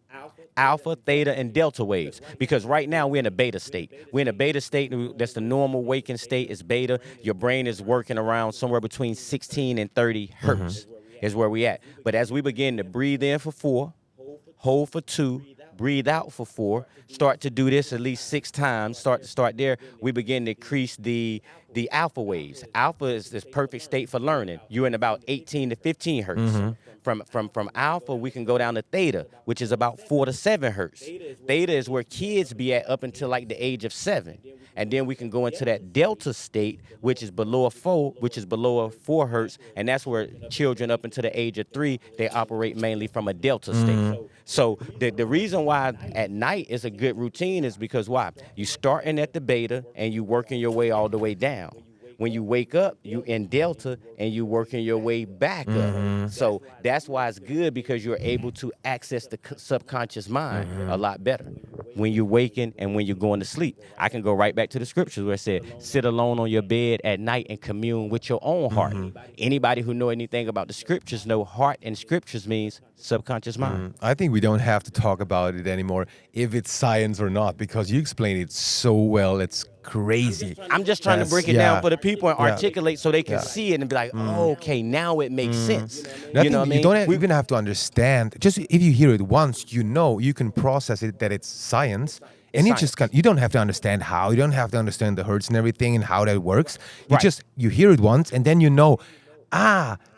alpha, theta, and delta waves. Because right now we're in a beta state. We're in a beta state. That's the normal waking state is beta. Your brain is working around somewhere between 16 and 30 hertz is where we at. But as we begin to breathe in for 4, hold for 2, breathe out for 4, start to do this at least 6 times, start there, we begin to increase the alpha waves. Alpha is this perfect state for learning. You're in about 18 to 15 hertz. From alpha, we can go down to theta, which is about 4 to 7 hertz. Theta is where kids be at up until like the age of 7. And then we can go into that delta state, which is below a 4, which is below a 4 hertz, and that's where children up until the age of 3, they operate mainly from a delta state. So the reason why at night is a good routine is because why? You starting at the beta and you working your way all the way down. When you wake up, you in delta and you working your way back up. So that's why it's good, because you're able to access the subconscious mind a lot better when you're waking and when you're going to sleep. I can go right back to the scriptures where it said, sit alone on your bed at night and commune with your own heart. Anybody who know anything about the scriptures know heart in scriptures means subconscious mind. I think we don't have to talk about it anymore, if it's science or not, because you explain it so well. It's crazy. I'm just trying to break it down for the people and articulate so they can Yeah. see it and be like, oh, okay, now it makes sense. I You know what I think mean? you don't even have to understand. Just if you hear it once, you can process it that it's science. And you just you don't have to understand how. You don't have to understand the hertz and everything and how that works. You hear it once and then you know,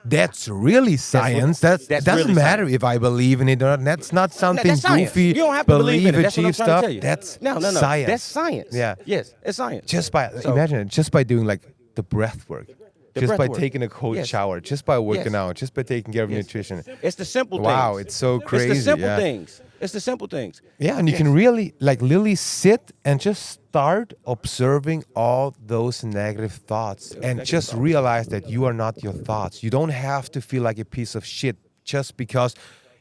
that's really science. That that's doesn't really matter if I believe in it or not. That's not something That's science. goofy. You don't have to believe in it. That's what I'm achieve trying to stuff. tell you. That's No. science. That's science. Yeah. Yes, it's science. Just by imagine it, just by doing like the breath work. Just breath by work. taking a cold Yes. shower, just by working Yes. out, just by taking care of nutrition. It's the simple things. Wow, it's so crazy. It's the simple yeah. things. It's the simple things. Yeah, and you can really literally sit and just start observing all those negative thoughts and just realize that you are not your thoughts. You don't have to feel like a piece of shit just because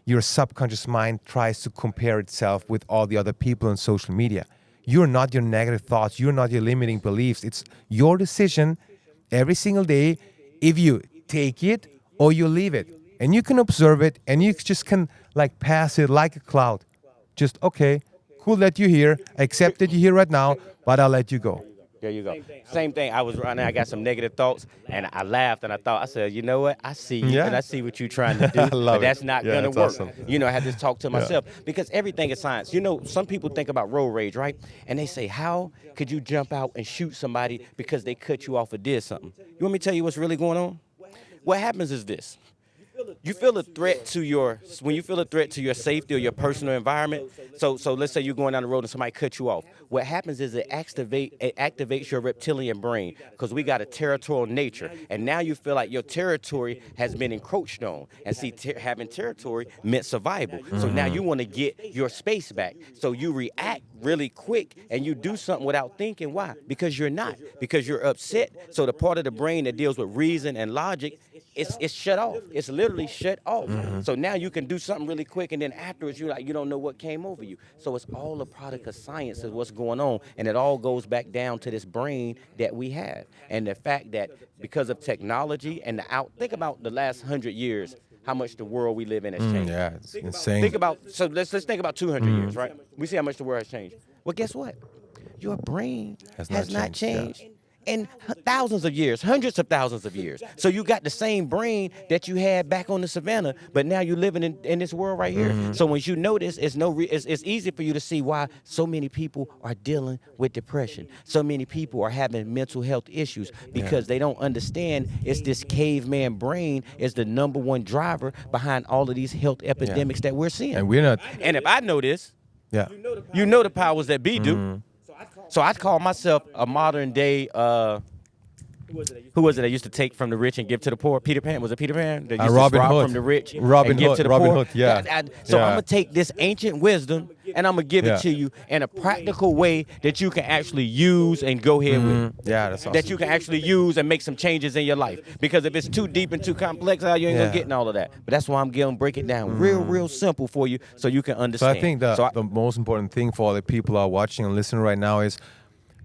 your subconscious mind tries to compare itself with all the other people on social media. You're not your negative thoughts. You're not your limiting beliefs. It's your decision every single day if you take it or you leave it. And you can observe it and you just can like pass it like a cloud. Just, okay, cool that you're here. I accept that you're here right now, but I'll let you go. There you go. Same thing. I was running. I got some negative thoughts, and I laughed, and I said, you know what? I see you, Yeah. and I see what you're trying to do, I love but that's it. not Yeah, gonna that's work. awesome. You know, I had to talk to myself because everything is science. You know, some people think about road rage, right? And they say, how could you jump out and shoot somebody because they cut you off or did something? You want me to tell you what's really going on? What happens is this. You feel a threat to when you feel a threat to your safety or your personal environment. So let's say you're going down the road and somebody cut you off. What happens is it activates your reptilian brain, because we got a territorial nature, and now you feel like your territory has been encroached on. And see, having territory meant survival. So now you want to get your space back. So you react really quick and you do something without thinking. Why? Because you're not. Because you're upset. So the part of the brain that deals with reason and logic, it's shut off. It's literally shut off. So now you can do something really quick, and then afterwards you don't know what came over you. So it's all a product of science is what's going on, and it all goes back down to this brain that we have, and the fact that because of technology and think about the last 100 years, how much the world we live in has changed. Yeah, it's insane. Let's think about 200 years, right? We see how much the world has changed. Well, guess what? Your brain has not changed. In thousands of years, hundreds of thousands of years. So you got the same brain that you had back on the savannah, but now you're living in this world right here. So when you notice, it's easy for you to see why so many people are dealing with depression. So many people are having mental health issues because they don't understand it's this caveman brain is the number one driver behind all of these health epidemics that we're seeing. And we're not. And if I know this, Yeah. you know the powers that be do. So I call myself a modern day, who was it that used to take from the rich and give to the poor? Peter Pan. Was it Peter Pan? That used to Robin rob Hood. from the rich Robin and give Hood, to the Robin poor. Hood, yeah. So Yeah. I'm going to take this ancient wisdom and I'm going to give Yeah. it to you in a practical way that you can actually use and go ahead with. Yeah, that's awesome. That you can actually use and make some changes in your life. Because if it's too deep and too complex, you ain't going to get in all of that. But that's why I'm going to break it down real simple for you so you can So understand. I think the most important thing for all the people who are watching and listening right now is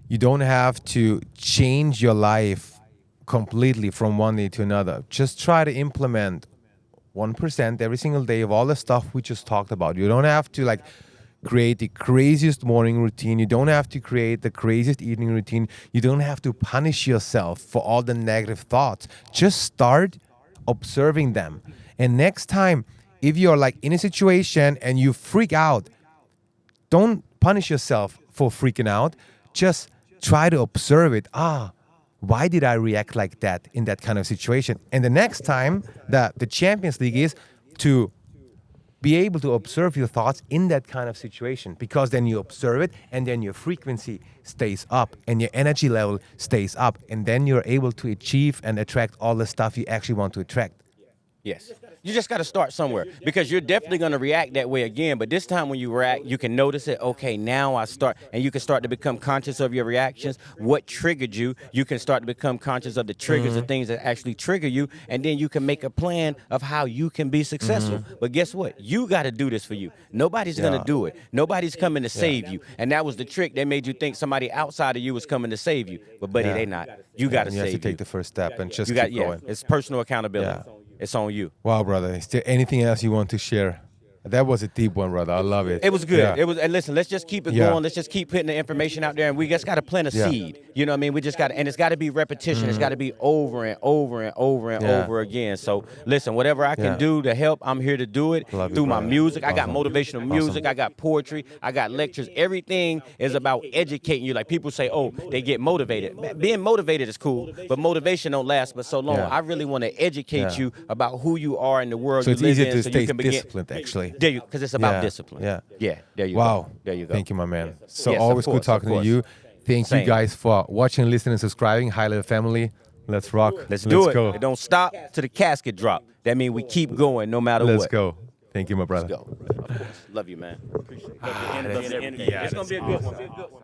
you don't have to change your life completely from one day to another. Just try to implement 1% every single day of all the stuff we just talked about. You don't have to create the craziest morning routine. You don't have to create the craziest evening routine. You don't have to punish yourself for all the negative thoughts. Just start observing them. And next time, if you're in a situation and you freak out, don't punish yourself for freaking out. Just try to observe it. Why did I react like that in that kind of situation? And the next time, the Champions League is, to be able to observe your thoughts in that kind of situation, because then you observe it and then your frequency stays up and your energy level stays up, and then you're able to achieve and attract all the stuff you actually want to attract. Yes. You just got to start somewhere, because you're definitely going to react that way again. But this time when you react, you can notice it. Okay, now I start, and you can start to become conscious of your reactions. What triggered you? You can start to become conscious of the triggers, the things that actually trigger you. And then you can make a plan of how you can be successful. But guess what? You got to do this for you. Nobody's going to do it. Nobody's coming to save you. And that was the trick. They made you think somebody outside of you was coming to save you. But buddy, they not. You got to save you. You have to take the first step and just You got, keep going. It's personal accountability. Yeah. It's on you. Wow, brother. Is there anything else you want to share? That was a deep one, brother. I love it. It was good. Yeah. It was. And listen, let's just keep it going. Let's just keep putting the information out there, and we just got to plant a seed. You know what I mean? We just got to, and it's got to be repetition. It's got to be over and over and over and over again. So listen, whatever I can do to help, I'm here to do it through my music. I got motivational music. I got poetry. I got lectures. Everything is about educating you. Like people say, oh, they get motivated. Being motivated is cool, but motivation don't last but so long. I really want to educate you about who you are in the world So you it's live easier in, to so stay you can begin. disciplined, actually. There you, because it's about discipline. Yeah. There you Wow. go. There you go. Thank you, my man. So Yes, always of good course, of talking to course. you. Thank Same. you guys for watching, listening, and subscribing. High Level Family. Let's rock. Let's do it. Go. It don't stop till the casket drop. That means we keep going no matter what. Let's go. Thank you, my brother. Let's go. Of course. Love you, man. Appreciate it. It's going to be a good one.